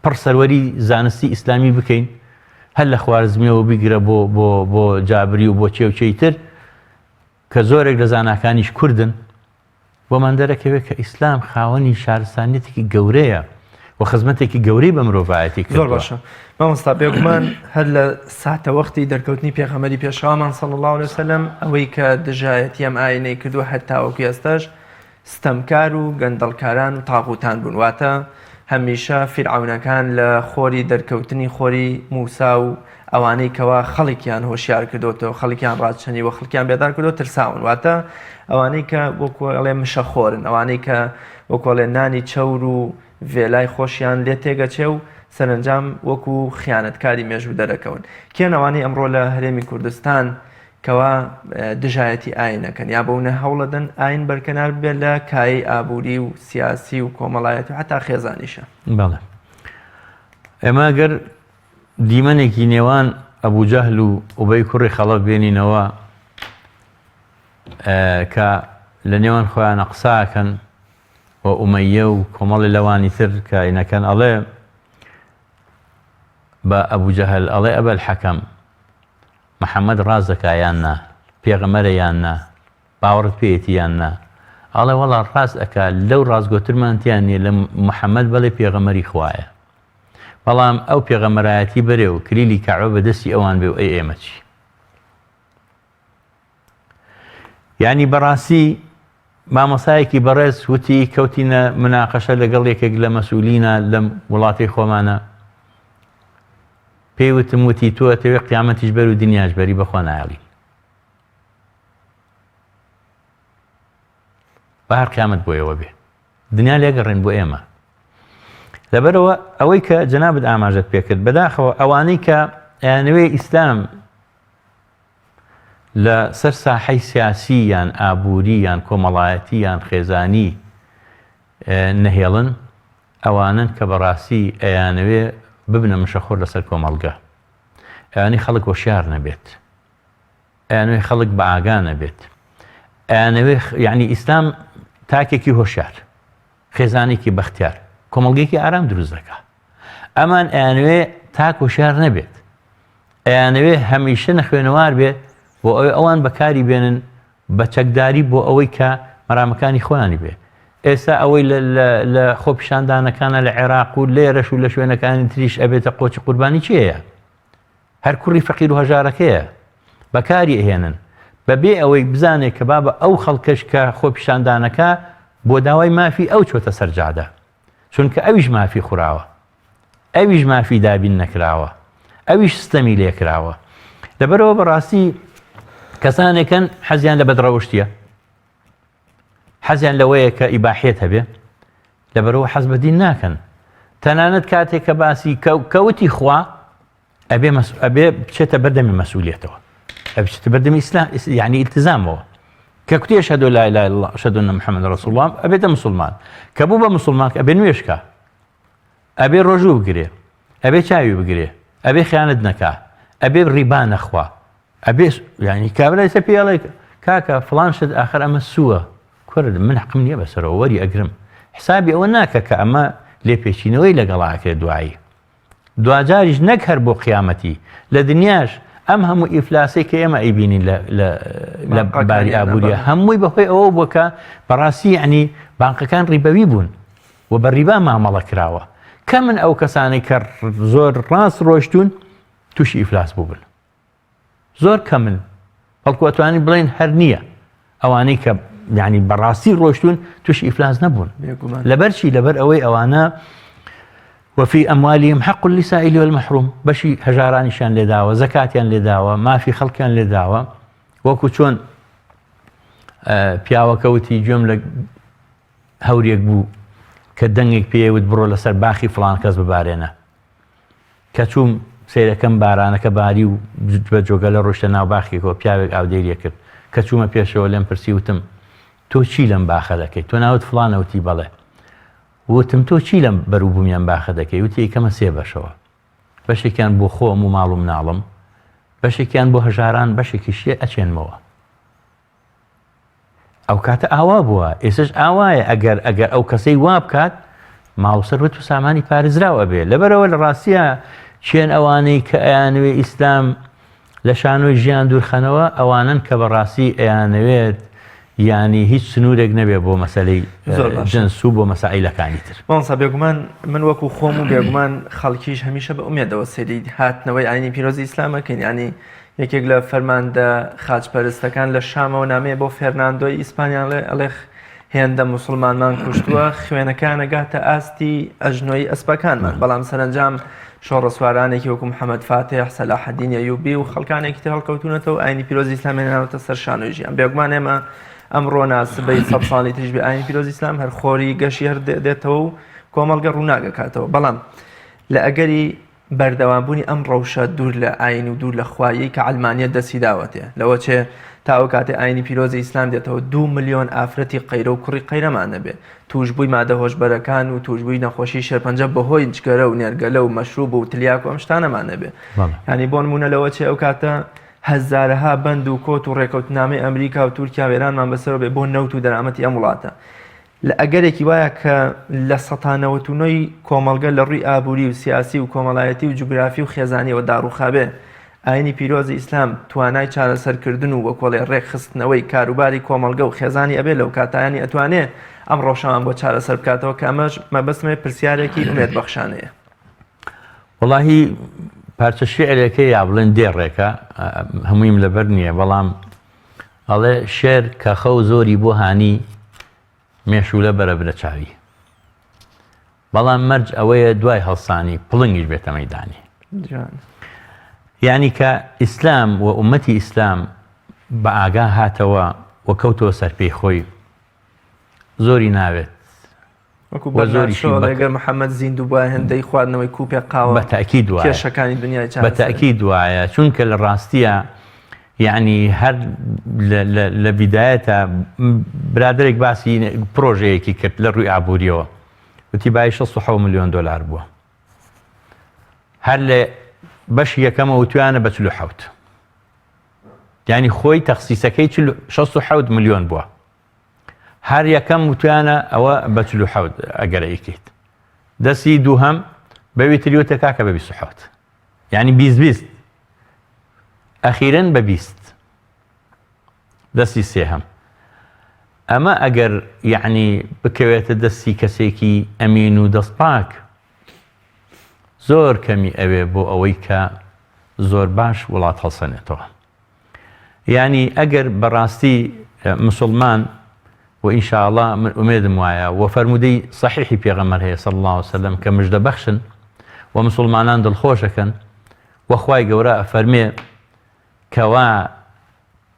S2: پڕ سەروەری زانستی ئیسلامی بکەین هەر لە خوارزمیەوە بیگرە بۆ جابری و بۆ چێوچەی تر کە زۆرێک لە زاناکانیش کوردن بۆمان دەرەکەوێت کە ئیسلام خاوەنی شارستانیەتێکی گەورەیە و خزمەتێکی گەورەی بە مرۆڤایەتی
S1: زۆر باشە مامۆستا بێگومان هەر لە ساتە وەختی دەرکەوتنی پێغەمبەری پێشەوامان صلی الله علیه وسلم ئەوەی کە دژایەتی ئەم ئاینەی کردووە هەر تاوەکو ئێستاش ستەمکار و گەندەڵکاران و تاغوتان بوون واتە هەمیشە فیرعەونەکان لە خۆری دەرکەوتنی خۆری موسا و ئەوانەی کەوا خەڵکیان هۆشیار کردوتەوە خەڵکیان ڕادچەنی و خەڵکیان بێدار کردو ترساون واتە ئەوانەی کە وەکوڵێ مشەخۆرن ئەوانەی کە وەکوڵێ نانی چەور و vێلای خۆشیان لێ تێگەچێ و سەرنجام وەکو خیانەتکاری مێژوو دەرەکەون کێن ئەوانەی ئەمڕۆ لە هەرێمی کوردستان کەوا دژایەتی ئاینەکەن یا بەونە هەوڵەدەن ئاین بەرکەنار بێت لە کایی ئابووری و سیاسی و کۆمەڵایەت و حتا خێزانیشە
S2: بەڵێ ئێمە گەر دیمەنێکی نێوان ئەبوجەهل و ئوبەی کوڕی خەڵەف بێنینەوە کە لە نێوان خۆیانە قساکەن و ئومەیە و کۆمەڵی لەوانی تر کە ئینەکەن ئەڵێ بە ئەبوجەهل ئەڵێ ئەبەل حەکەم محەممەد ڕاز دەکا یان نا پێغەمەرە یان نا باوەڕت پێیەتی یان نا ئەڵێ وەڵا ڕاست ئەکا لەو ڕازگۆترمانتیان نیە لە محەممەد بەڵێ پێغەمەری خوایە بەڵام ئەو پێغەمەرایەتی بەرێ و کلیلی کەعبە بەدەستی ئەوان بێ و ئێمە چی یعنی بەڕاستی مامۆسایەکی بەڕێز وتی کەوتینە مناقەشە لەگەڵ یەکێک لە مەسئولینە لەم وڵاتی خۆمانە پێی وتم وتی تۆ ئەتەوێ قیامەتیش بەر و دنیاش بەری بەخوا نایڵی بە هەر قیامەت بۆیەوە بێ دنیا لێگەڕێن بۆ ئێمە لەبەرەوە ئەوەی کە جەنابەت ئاماژەت پێکرد بەداخەوە ئەوانەی کە ئەیانەوێ ئیسلام لە سەر ساحەی سیاسی یان ئابووری یان کۆمەڵایەتی یان خێزانی نەهێڵن ئەوانن کە بەڕاستی ئەیانەوێ ببنە مشەخۆر لەسەر کۆمەڵگە ئەیانی خەڵک هۆشیار نەبێت ئەیانەوێ خەڵک بە ئاگا نەبێت ئەیانەوێ یعنی ئیسلام تاکێکی هۆشیار خێزانێکی بەختیار کۆمەڵگەیەکی ئارام دروست دەکا ئەمان ئەیانەوێ تاک هۆشیار نەبێت ئەیانەوێ هەمیشە نەخوێنەوار بێت بۆ ئەوەی ئەوان بەکاری بێنن بە چەکداری بۆ ئەوەی کە مەرامەکانی خۆیانی بێ ئێستا ئەوەی لە خۆپیشاندانەکانە لە عێراق و لێرەش و لە شوێنەکانی تریش ئەبێتە قۆچی قوربانی چیەیە هەر کوڕی فەقیر و هەژارەکەیە بەکاری ئەهێنن بەبێ ئەوەی بزانێت کە بابە ئەو خەڵکەش کە خۆپیشاندانەکە بۆ داوای مافی ئەو چۆتە سەرجادە، چونکە ئەویش مافی خوراوە، ئەویش مافی دابین نەکراوە، ئەویش ستەمی لێکراوە. لەبەرەوە بەڕاستی کەسانێکن حەزیان لە بەدڕەوشتیە، حەزیان لەوەیە کە ئیباحێت هەبێ، لەبەرەوە حەز بە دین ناکەن. تەنانەت کاتێک کە باسی کەوتی خوا ئەبێ بچێتە بەردەمی مەسئولیەتەوە، ئەبچێتە بەردەمی ئیسلام، یعنی ئیلتزامەوە. کە کوتی ئەشهەدو لا ئیلاها ئیلا الله ئەشهەدو ئەنە محەممەد ڕەسوڵ الله ئەبێتە مسلمان. کە بوو بە مسلمان ئەبێ نوێشکە، ئەبێ ڕۆژوو بگرێ، ئەبێ چاوی بگرێ، ئەبێ خیانەت نەکا، ئەبێ ڕیبا نەخوا، ئەبێ ینی کابرای سە پێڵێ کاکە فڵان شت ئاخر ئەمە سووە، کورد من حقم نییە بەسەرەوە وەری ئەگرم. حسابی ئەوە ناکە کە ئەمە لێپێچینەوەی لەگەڵاکرێت دوایی. دوجاریش نەک هەر بۆ قیامەتی، لە دنیاش ئەم هەموو ئیفلاسی کە ئێمە ئەیبینین لە باری ئابوووریە هەمووی بەخۆی ئەوە بووکە بەڕاستی ینی بانقەکان ڕیبەوی بوون و بە ڕیبا مامەڵە کراوە. کە من ئەو کەسانی کە زۆر ڕاست ڕۆشتون تووشی ئیفلاس بووبن، زۆر کە من بەڵکو ئەتوانین بڵێن هەر نییە، ئەوانەی کە ینی بەڕاستی ڕۆشتون تووشی ئیفلاس نەبوون. لەبەر چی؟ لەبەر ئەوەی ئەوانە وفي أموالهم حق للسائل والمحروم، بشي هجارانیشان لێداوە، زەکاتیان لێداوە، مافی خەڵکیان لێداوە. وەکو چۆن پیاوەکەوتی گوێم لە هەورێک بوو کە دەنگێک پێوت بڕۆ لەسەر باخی فڵان کەس ببارێنە، کە چووم سیرەکەم بارانەکە باری و بە جۆگە لە ڕۆشتە ناو باخێکەوە پیاوێک ئاودێریە کرد، کە چوومە پێشەوە لێم پرسی وتم تۆ چی لەم باخە دەکەیت؟ تۆ ناوت فڵانەوتی بەڵێ. وتم تۆ چی لەم بەرووبوومیان باخە دەکەی؟ وتی کەمە سێ بەشەوە، بەشێکیان بۆ خۆم و ماڵ و مناڵم، بەشێکیان بۆ هەژاران، بەشێکیشیە ئەچێنمەوە. ئەو کاتە ئاوا بووە، ئێسش ئاوایە. ئەگەر ئەو کەسەی وا بکات ماڵ و سەروەت و سامانی پارێزراوە بێ. لەبەرەوە لە ڕاستیە چێن ئەوانەی کە ئەیانوێ ئیسلام لە شانۆی ژیان دوورخەنەوە ئەوانن کە بەڕاستی ئەیانەوێت ینی هیچ سنوورێک نەبێ بۆ مەسەلەی جنس و بۆ مەسائلەکانی تر.
S1: مامۆستا بێگومان من وەکو خۆم و بێگومان خەڵکیش هەمیشە بە ئومێدەوە سەیری هاتنەوەی ئاینی پیرۆزی ئیسلامەکەین. ینی یەکێک لە فەرماندە خاچپەرستەکان لە شامەوە نامەیە بۆ فێرناندۆی ئیسپانیاڵێ ئەڵێ هێندە موسڵمانمان کوشتووە، خوێنەکانە گاتە ئاستی ئەژنۆی ئەسپەکانمان، بەڵام سەرنجام شۆڕەسوارانێکی وەکو محەممەد فاتح، سەلاحەدین ئەیوبی و خەڵکانێکی تر هەڵکەوتونەتەوە ئاینی پیرۆزی ئیسلامی هێناوەتە سەر شانۆی ژیان. بێگومان ئێمە ئەمڕۆ ناسبەی 100 ساڵی تریش بێ ئاینی پیرۆزی ئیسلام هەر خۆری گەشی هەر دێتەوە و کۆمەڵگە ڕووناگەکاتەوە. بەڵام لە ئەگەری بەردەوامبوونی ئەم ڕەوشە دوور لە ئاین و دوور لە خوایی کە عەلمانیەت دەستی داوەتێ، لەوە چێ تا ئەو کاتێ ئاینی پیرۆزی ئیسلام دێتەوە 2 ملیۆن ئافرەتی قەیرە و کوڕی قەیرەمان نەبێ، توشبووی مادە هۆشبەرەکان و توشبووی نەخۆشی شێرپەنجە بەهۆی جگەرە و نێرگەلە و مەشروب و تلیاک و ئەم شتانەمان نەبێ. ینی بۆ نمونە لەوە چێ ئەو کاتە هەزارەها بەند و کۆت و ڕێکەوتنامەی ئەمریکا و تورکیا و ئێرانمان بەسەرەوە بێ بۆ نەوت و دەرامەتی ئەم وڵاتە. لە ئەگەرێکی وایە کە لە سەتانەوەتونەی کۆمەڵگە لە ڕووی ئابووری و سیاسی و کۆمەڵایەتی و جوگرافی و خێزانیەوە داڕوخابێ، ئاینی پیرۆزی ئیسلام توانای چارەسەرکردن و وەکوڵێ ڕێکخستنەوەی کاروباری کۆمەڵگە و خێزانی ئەبێ لەو کاتایانی ئەتوانێ ئەم ڕۆژەمان بۆ چارەسەر بکاتەوە کە ئەمەش مەبەستمێ پرسیارێکی ئومێد بەخشانەیە.
S2: وەڵاهی پارچە شێعرێکە یا بڵێن دێڕێکە هەموویم لەبەر نییە، بەڵام ئەڵێ شێر کە خەو زۆری بۆ هانی مێشولە بەرە برە چاوی، بەڵام مەرج ئەوەیە دوای هەڵسانی پڵنگیش بێتە مەیدانی. یعنی کە ئیسلام و ئومەتی ئیسلام بە ئاگا هاتەوە و کەوتەوە سەرپێی خۆی زۆری ناوێت
S1: وەکو زۆریگەر محەممەد زیندوو بە هەندەی خواردنەوەی کوپێ قاوە
S2: بە تەئکید وایە
S1: کێشەکانی دنیای
S2: بە تەئکید وایە، چونکە لە ڕاستیە یعنی هەر لە بیدایەتە برادێک باسی پرۆژەیەکی کرد لە ڕووی ئابوووریەوە، وتی بای 67 ملیۆن دلار بووە، هەر لە بەش یەکەمە وتوانە بە 47، یعنی خۆی تەخسیسەکەی 67 ملیۆن بووە، هەر یەکەم وتوانە ئەوە بە 47 ئەگەر ئەیکەیت، دەستی دووهەم بەوی تریۆتە کاکە بە 27، یعنی 20 ئەخیرەن بە 20 دەستی سێهەم. ئەمە ئەگەر یعنی بکەوێتە دەستی کەسێکی ئەمین و دەستپاک زۆر کەمی ئەوێ بۆ ئەوەی کە زۆر باش وڵات هەڵسەنێتەوە. یعنی ئەگەر بەڕاستی مسلمان وإن شاء الله من أميدم وايا وفرمودي صحيحي بيغمر هي صلى الله عليه وسلم كمجد بخشن ومسلمانان دل خوشكن وخواي قوراء فرمي كوا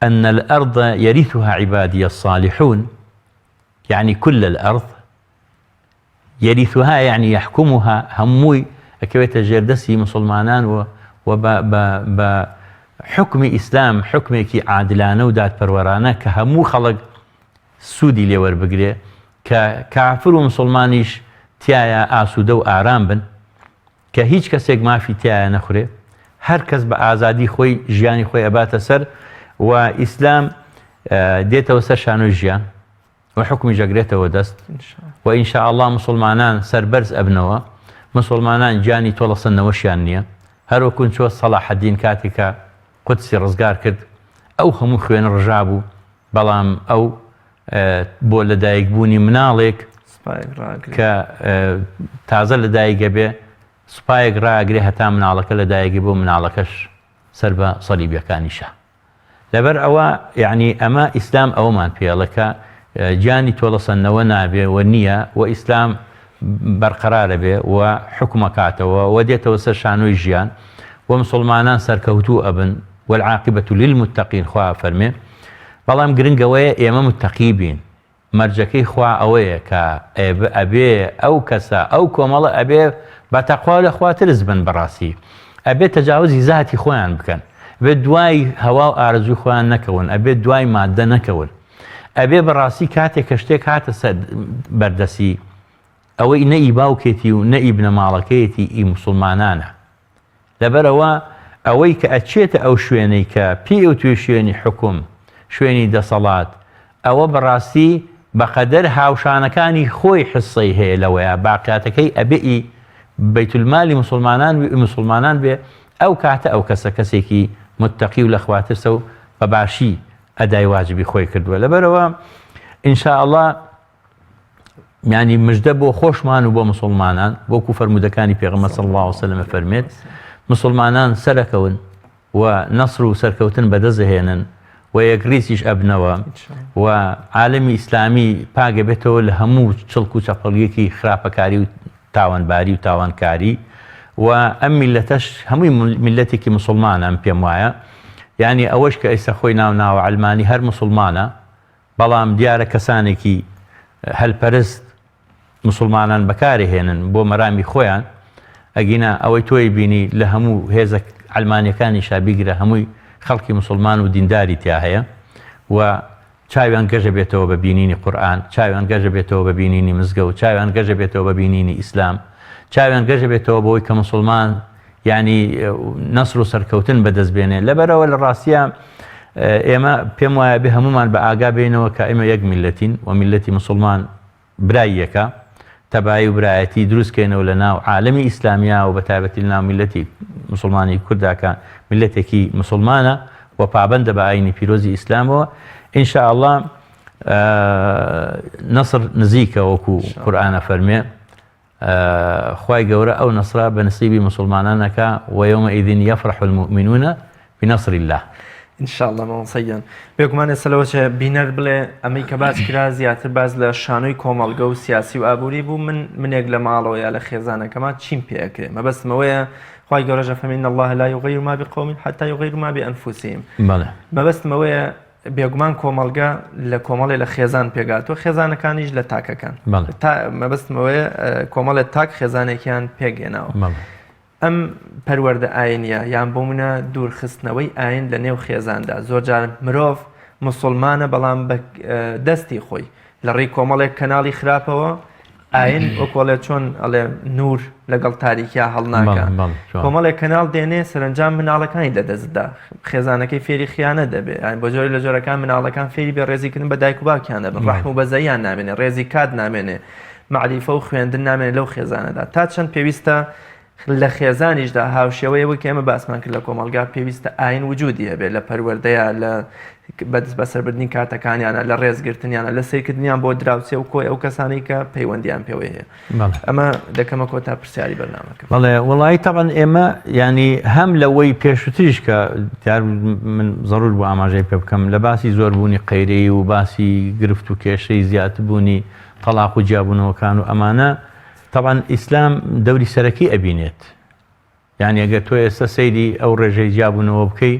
S2: أن الأرض يرثها عبادي الصالحون، يعني كل الأرض يرثها يعني يحكمها هموي أكويت جردسي مسلمانان وبحكم إسلام حكمك عادلانة ودات پروارانه كهمو خلق سودي ليور بقري ككافر ومسلمانيش تيايا آسوده وآرام بن كهيج كسيق ما في تيايا نخوري هر كس بآزادي خوي جياني خوي أبات سر وإسلام ديتا وسر شانو جيان وحكمي جاقريتا ودست وإن شاء الله مسلمانان سر برز أبنوا مسلمانان جاني تولصن وشيانية هر وكون شو صلاح الدين كاتيكا قدسي رزقار كرد أو همو خوين رجابو بلام أو بۆ لەدایک بوونی مناڵێک کە تازە لەدایکە بێ سوپایەک ڕاگرێ هەتا مناڵەکە لەدایکی بۆ مناڵەکەش سەر بە سەلیبیەکانیشە لەبەر ئەوە یعنی ئەمە ئیسلام ئەومان پێڵەکە گیانی تۆڵەسەنەوە نابێ و نییە و ئیسلام بەرقەرارە بێ و حکومەکاتەوە و دێتەوە سەر شانۆی ژیان و مسلمانان سەرکەوتوو ئەبن والعاقبة للمتقين خوا فەرمێ بەڵام گرنگەوەیە ئێمە متتەقی بین مەرجەکەی خوا ئەوەیە کە ئەبێ ئەو کەسە ئەو کۆمەڵە ئەبێ بە تەقوا لە خوا ترس بن بەڕاستی ئەبێ تەجاوزی زاتی خۆیان بکەن ئەبێ دوای هەوا و ئارزوی خۆیان نەکەون ئەبێ دوای مادە نەکەون ئەبێ بەڕاستی کاتێک کە شتێک هاتە سەر بەردەسی ئەوەی نەئی باوکێتی و نەئی بنەماڵەکەیەتی ئی مسلمانانە لەبەرەوە ئەوەی کە ئەچێتە ئەو شوێنەی کە پێی و توێ شوێنی حکوم شوێنی دەسەڵات ئەوە بەڕاستی بەقەدەر هاوشانەکانی خۆی حسەی هەیە لەوەیە باقیاتەکەی ئەبێئی بەیتولمالی مسلمانان بێ ئەو کاتە ئەو کەسە کەسێکی متتەقی و لە خواترسە و بەباشی ئەدای واجبی خۆی کردووە لەبەرەوە ئینشاء الله یعنی مژدە بۆ خۆشمان و بۆ مسلمانان بۆکو فەرمودەکانی پێغەمبەر صلی الله علیه وسلم فەرمێت مسلمانان سەرەکەون و نەسر و سەرکەوتن بەدەستهێنن و یەکریسیش ئەبنەوە و عالمی ئیسلامی پاگە بێتەوە لە هەموو چڵک و چەپەڵیەکی خراپەکاری و تاوانباری و تاوانکاری و ئەم میلەتەش هەمووی میلەتێکی مسلمانە پێم وایە یعنی ئەوەش کە ئێستا خۆی ناو عەلمانی هەر مسلمانە بەڵام دیارە کەسانێکی هەلپەرست مسلمانان بەکارهێنن بۆ مەرامی خۆیان ئەگینە ئەوەی تۆی بینی لە هەموو هێزە عەلمانیەکانی شابیگرە هەمووی خەڵکی مسلمان و دینداری تیا هەیە و چاویان گەژە بێتەوە بە بینینی قورئان چاویان گەژە بێتەوە بە بینینی مزگەوت چاویان گەژە بێتەوە بە بینینی ئیسلام چاویان گەژە بێتەوە بۆی کە مسلمان یعنی نەسر و سەرکەوتن بەدەستبێنێ لەبەرەوە لە ڕاستیە ئێمە پێم وایە بێ هەمومان بە ئاگا بێنەوە کە ئێمە یەک میلەتین و میلەتی مسلمان برای یەکە تەبایی و برایەتی دروستکەینەوە لە ناو عالەمی ئیسلامیا و بەتایبەتی لە ناو میلەتی مسلمانی کورداکە میلەتێکی مسلمانە و پابەندە بە ئاینی پیرۆزی ئیسلامەوە ئینشاء الله نەسر نزیکە وەکو قورئانە فەرمێ خوای گەورە ئەو نەسرە بە نسیبی مسلمانانەکە و یومئذ یفرح المؤمنون بنصر الله
S1: إن شاء الله مامۆسەیان بێگومان ئێستا لەوەچە بینەر بڵێ ئەمەی کە باس کرا زیاتر باز لە شانۆی کۆمەڵگە و سیاسی و ئابووری بوو منێک لە ماڵەوە یا لە خێزانەکەما چیم پێەکرێ مەبەستمەوەیە خوای گەورەش فەرمێ إن الله لا يغير ما بقوم حتى يغيروا ما بأنفسهم مەبەستمەوەیە بێگومان کۆمەڵگە لە کۆمەڵێ لە خێزان پێگاتوە خێزانەکانیش لە تاکەکان مەبەستمەوەیە کۆمەڵێت تاک خێزانێکیان پێگێناوە ئەم پەروەردە ئاینیە یان بۆ منە دوورخستنەوەی ئاین لە نێو خێزاندا زۆر جار مرۆڤ مسلمانە بەڵام بە دەستی خۆی لە ڕێی کۆمەڵێک کەناڵی خراپەوە ئاین وەکۆڵێ چۆن ئەڵێ نور لەگەڵ تاریکیا هەڵناکە کۆمەڵێک کەناڵ دێنێ سەرنجام مناڵەکانی لەدەستدا خێزانەکەی فێری خیانە دەبێت بۆ جۆری لە جۆرەکان مناڵەکان فێری بێ ڕێزیکردن بە دایک و باوکیان دەبن ڕەحم و بەزەییان نامێنێ ڕێزی کات نامێنێ معریفە و خوێندن نامێنێ لەو خێزانەدا تا چەند پێویستە لە خێزانیشدا هاوشێوەیەوە کە ئێمە باسمان کرد لە کۆمەڵگا پێویستە ئاین وجودی هەبێت لە پەروەردەیە لە بەدەست بەسەربردنی کاتەکانیانە لە ڕێزگرتنیانە لە سیرکردنیان بۆ دراوسێ و کۆی ئەو کەسانی کە پەیوەندیان پێوە هەیە ئەمە دەکەمە کۆتا پرسیاری بەرنامەکە
S2: بەڵێ وڵی تابان ئێمە ینی هەم لەوەی پێشتریش کە من زەڕور بۆ ئاماژەی پێ بکەم لە باسی زۆربوونی قەیرەی و باسی گرفت و کێشەی زیاتربوونی تەلاق و جیابوونەوەکان و ئەمانە طبعا ئیسلام دەوری سەرەکی ئەبینێت یعنی ئەگەر تۆ ئێستا سەیری ئەو ڕێژەی جیابوونەوە بکەی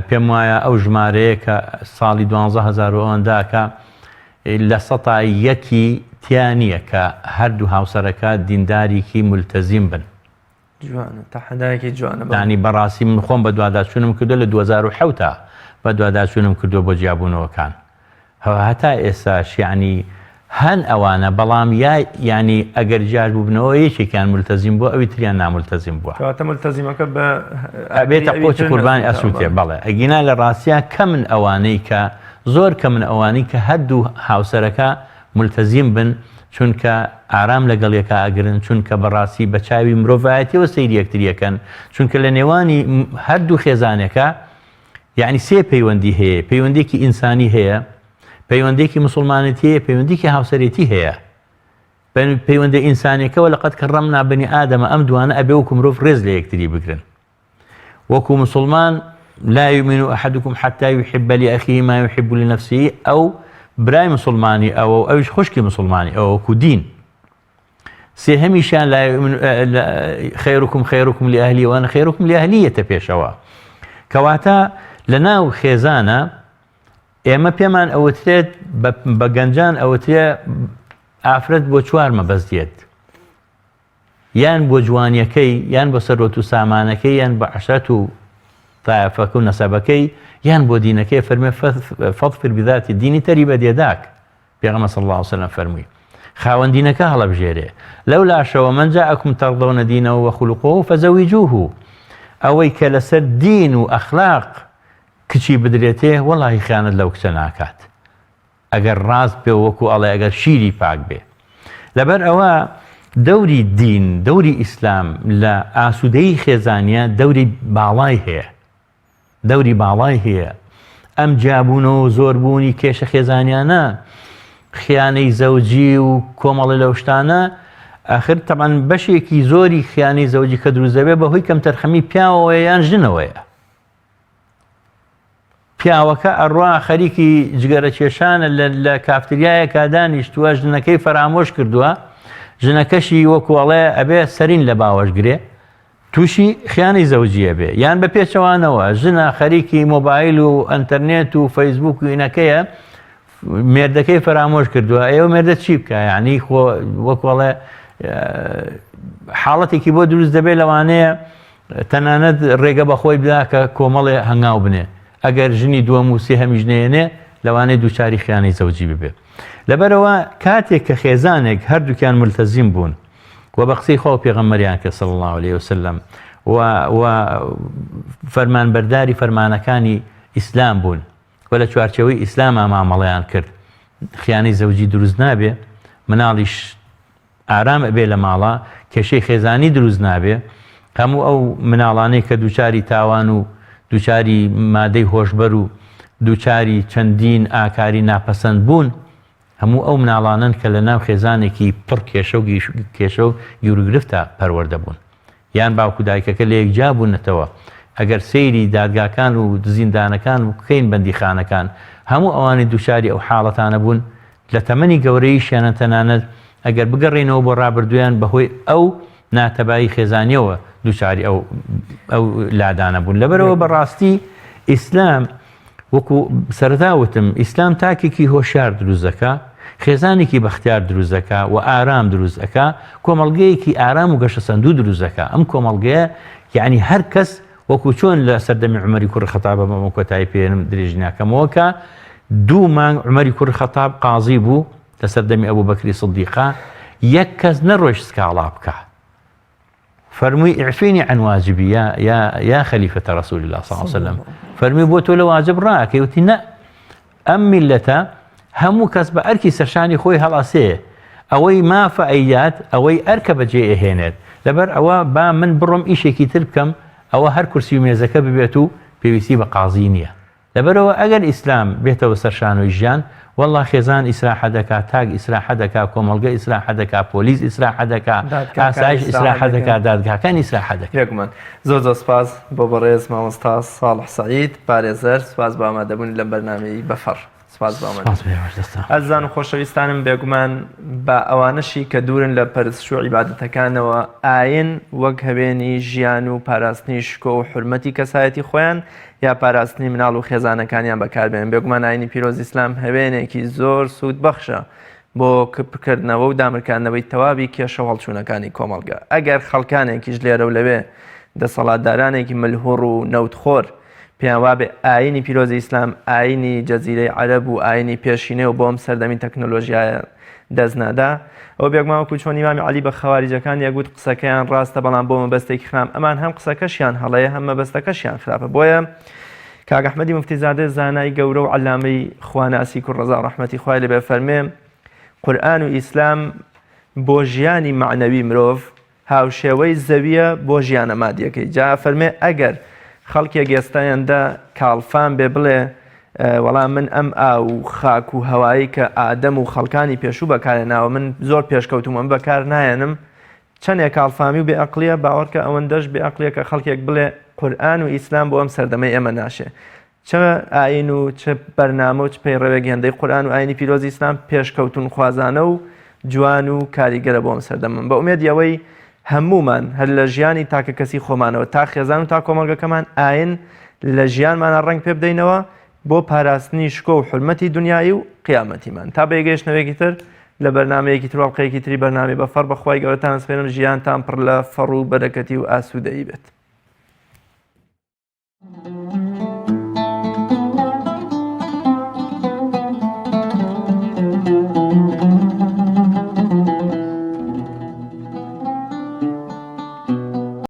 S2: پێم وایە ئەو ژمارەیە کە ساڵی 12,000 کە لە 100 تیانە کە هەردوو هاوسەرەکە دینداریکی ملتەزیم بن
S1: تەحەدایەکی جوانە
S2: ینی بەڕاستی من خۆم بە دوواداچوونم کردو لە 2007 بە دوواداچوونم کردو بۆ جیابوونەوەکان هەتا ئێستاش یعنی هەن ئەوانە بەڵام ینی ئەگەر جار بووبنەوە یەکێکیان ملتەزیم بووە ئەوی تریان ناملتەزیم بووە
S1: کەواتە ملتەزیمەکە بە
S2: ئەبێتە قۆچی قوربانی ئەسووتێ بەڵێ ئەگینا لە ڕاستیە کە من ئەوانەی کە زۆر کە من ئەوانەی کە هەردوو هاوسەرەکە ملتەزیم بن چونکە ئارام لەگەڵ یەکە ئەگرن چونکە بەڕاستی بە چاوی مرۆڤایەتیەوە سەیری یەکتریەکەن چونکە لە نێوانی هەردوو خێزانەکە یعنی سێ پەیوەندی هەیە پەیوەندێکی ئینسانی هەیە پەیوەندێکی مسلمانەتی هەیە پەیوەندێکی هاوسەرێتی هەیە پەیوەندە ئینسانیەکەەوە لەقەت کەڕەمنا بەنی ئادەمە ئەم دوانە ئەبێ وەکو مرۆڤ ڕێز لە یەکتری بگرن وەکو مسلمان لا يؤمن أحدكم حتى يحب لأخيه ما يحب لنفسه أو براي مسلماني أو أوش خشكي مسلماني أو كدين سيهميشان لا يؤمن خيركم لأهلي وأنا خيركم لأهلي يتبيشوا كواتا لناو خيزانا ئێمە پێمان ئەوترێت بە گەنجان ئەوترێ ئافرەت بۆ چوار مەبەستێت یان بۆ جوانیەکەی یان بۆ سەرۆت و سامانەکەی یان بە عەشرەت و تایفەکە و نەسەبەکەی یان بۆ دینەکەی فەرمێ فەظفر بذاتی دینی تەری بەدێداک پێغەمبەر صلی الله علیه وسلم فەرمووی خاوەن دینەکە هەڵەبژێرێ لەولا شەوە من جاءکم تەرضەونە دینەهو وەخولوقەهو فەزەویجوهو ئەوەی کە لەسەر دین و ئەخلاق کچی بدرێتێ وەڵی خیانەت لەو کچە ناکات ئەگەر ڕاست بێ وەکو ئەڵێ ئەگەر شیری پاک بێ لەبەر ئەوە دەوری دین دەوری ئیسلام لە ئاسوودەی خێزانیە دەوری باڵای هەیە دەوری باڵای هەیە ئەم جیابوونەوە زۆربوونی کێشە خێزانیانە خیانەی زەوجی و کۆمەڵی لەو شتانە ئاخر تەمان بەشێکی زۆری خیانەی زەوجی کە دروست دەبێت بەهۆی کەم تەرخەمی پیاوەوە یان ژنەوەیە پیاوەکە ئەڕوا خەریکی جگەرە کێشانە لە کافتریایەکە دانیشتووە ژنەکەی فەرامۆش کردووە ژنەکەشی وەکوڵێ ئەبێ سەرین لە باوەشگرێ تووشی خیانەی زەوجیە بێ یان بە پێچەوانەوە ژنە خەریکی مۆبایل و ئەنتەرنێت و فەیسبوک و ئینەکەیە مێردەکەی فەرامۆش کردووە ئێوە مێردە چی بکە یعنی وەکوڵێ حاڵەتێکی بۆ دروست دەبێت لەوانەیە تەنانەت ڕێگە بەخۆی بدا کە کۆمەڵێ هەنگاو بنێ ئەگەر ژنی دووەم و سێهەمیش نێنێ لەوانەیە دووچاری خیانەی زەوجی ببێ لەبەرەوە کاتێک کە خێزانێک هەردووکیان ملتەزیم بوون و بە قسەی خۆ پێغەمبەریان کە صلی الله عليه وسلم و فەرمانبەرداری فەرمانەکانی ئیسلام بوون و لە چوارچەوەی ئیسلام مامەڵەیان کرد خیانەی زەوجی دروست نابێ مناڵیش ئارام ئەبێ لە ماڵە کێشەی خێزانی دروست نابێ هەموو ئەو مناڵانەی کە دووچاری تاوان و دووچاری مادەی هۆشبەر و دووچاری چەندین ئاکاری ناپەسەند بوون هەموو ئەو مناڵانن کە لە ناو خێزانێکی پڕ کێشە و گیورگرفتە پەروەردە بوون یان باوکو دایکەکە لە یەکجا بوونەتەوە ئەگەر سەیری دادگاکان و زیندانەکان و بکەین بەندیخانەکان هەموو ئەوانی دووچاری ئەو حاڵەتانە بوون لە تەمەنی گەورەیشیانە تەنانەت ئەگەر بگەڕێنەوە بۆ ڕابردویان بەهۆی ئەو ناتەبایی خێزانیەوە دووچاری ئەو لادانە بوون لەبەرەوە بەڕاستی ئیسلام وەکو سەرەتاوتم ئیسلام تاکێکی هۆشیار دروست دەکا خێزانێکی بەختیار دروست دەکا و ئارام دروست دەکا کۆمەڵگەیەکی ئارام و گەشە سەندوو دروست دەکا ئەم کۆمەڵگەیە یعنی هەر کەس وەکو چۆن لە سەردەمی عومەری کوڕی خەتاب بەمە کۆتایی پێێنم درێژ ناکەمەوە کە 2 مانگ عومەری کوڕی خەتاب قازی بوو لە سەردەمی ئەبوو بەکری سیدیقا یەک کەس نەڕۆیشت سکاڵا بکە فرمي اعفيني عن واجبي يا خليفة رسول الله صلى الله عليه وسلم فرمي بوتو لواجب راك يوتنا أم ملة همو كسب أركي سرشاني خوي هلاسيه ئەوەی مافەعیات ئەوەی ئەرکە بەجێ ئەهێنێت لەبەر ئەوە با من بڕۆم ئیشێکی تر بکەم ئەوە هەر کورسی و مێزەکە ببێت و پێویستی بە قازی نییە لەبەرەوە ئەگەر ئیسلام بێتەوە سەر شانۆی ژیان والله خێزان ئیسراحە دەکات تاگ ئیسراحە دەکات کۆمەڵگە ئیسراحە دەکات پۆلیس ئیسراحە دەکات ئاسایش ئیسراحە دەکات دادگاکان ئیسراحە دەکات.
S1: یەکمان زۆر سپاس بۆ بەڕێز مامۆستا ساڵح سەعید پارێزەر سپاس بە ئامادەبوون لە بەرنامەی بەفەڕ. ئەزان و خۆشەویستانم بێگومان بە ئەوانەشی کە دوورن لە پەرستش و عیبادەتەکانەوە ئاین وەک هەبێنی ژیان و پاراستنی شکۆ و حورمەتی کەسایەتی خۆیان یا پاراستنی مناڵ و خێزانەکانیان بەکاربێن بێگومان ئاینی پیرۆز ئیسلام هەبێنێکی زۆر سوود بەخشە بۆ کردنەوە و دامرکاندنەوەی تەواوی کێشە هەڵچوونەکانی کۆمەڵگە ئەگەر خەڵکانێکیش لێرە و لەوێ دەسەڵاتدارانێکی ملهوڕ و نەوتخۆر پێیان وابێ ئاینی پیرۆزی ئیسلام ئاینی جەزیرەی عەرەب و ئاینی پێشینێ و بۆم سەردەمی تەکنۆلۆژیایە دەستنادا ئەو بێگومانوەکو چۆن ئیمامی عەلی بە خەواریجەکان یەگوت قسەکەیان ڕاستە بەڵام بۆ مەبەستێکی خرام ئەمان هەم قسەکەشیان هەڵەیە هەم مەبەستەکەشیان خراپە بۆیە کاک ئەحمەدی موفتیزادە زانای گەورە و عەلامەی خواناسی کوڕەزا ڕەحمەتی خوای لێبێ فەرمێ قورئان و ئیسلام بۆ ژیانی معنەوی مرۆڤ هاوشێوەی زەویە بۆ ژیانە مادیەکەی جا فەرمێ ئەگەر خەڵکێک ئێستایاندا کاڵفان بێ بڵێ وەڵام من ئەم ئاو و خاک و هەوایی کە ئادەم و خەڵکانی پێشوو بەکارێناوە من زۆر پێشکەوتوم ئەم بەکار نایەنم چەندێک کاڵفامی و بێعەقلیە باوەڕکە ئەوەندەش بێعەقلیە کە خەڵکێک بڵێ قورئان و ئیسلام بۆ ئەم سەردەمەی ئێمە ناشێ چ ئاین و چ بەرنامە و چ پەیڕەوێک هێندەی قورئان و ئاینی پیرۆزی ئیسلام پێشکەوتون خوازانە و جوان و کاریگەرە بۆ ئەم سەردەمە بە ئومێدی ئەوەی هەمومان هەر لە ژیانی تاکە کەسی خۆمانەوە تا خێزان و تا کۆمەڵگەکەمان ئاین لە ژیانمانە ڕنگ پێ بدەینەوە بۆ پاراستنی شکۆ و حورمەتی دنیایی و قیامەتیمان تا بەیگەیشتنەوەیەکی تر لە بەرنامەیەکی ترواڵقەیەکی تری بەرنامەی بەفەڕ بەخوای گەورەتان سپێنم ژیانتان پڕ لە فەڕ و بەرەکەتی و ئاسوودەیی بێت.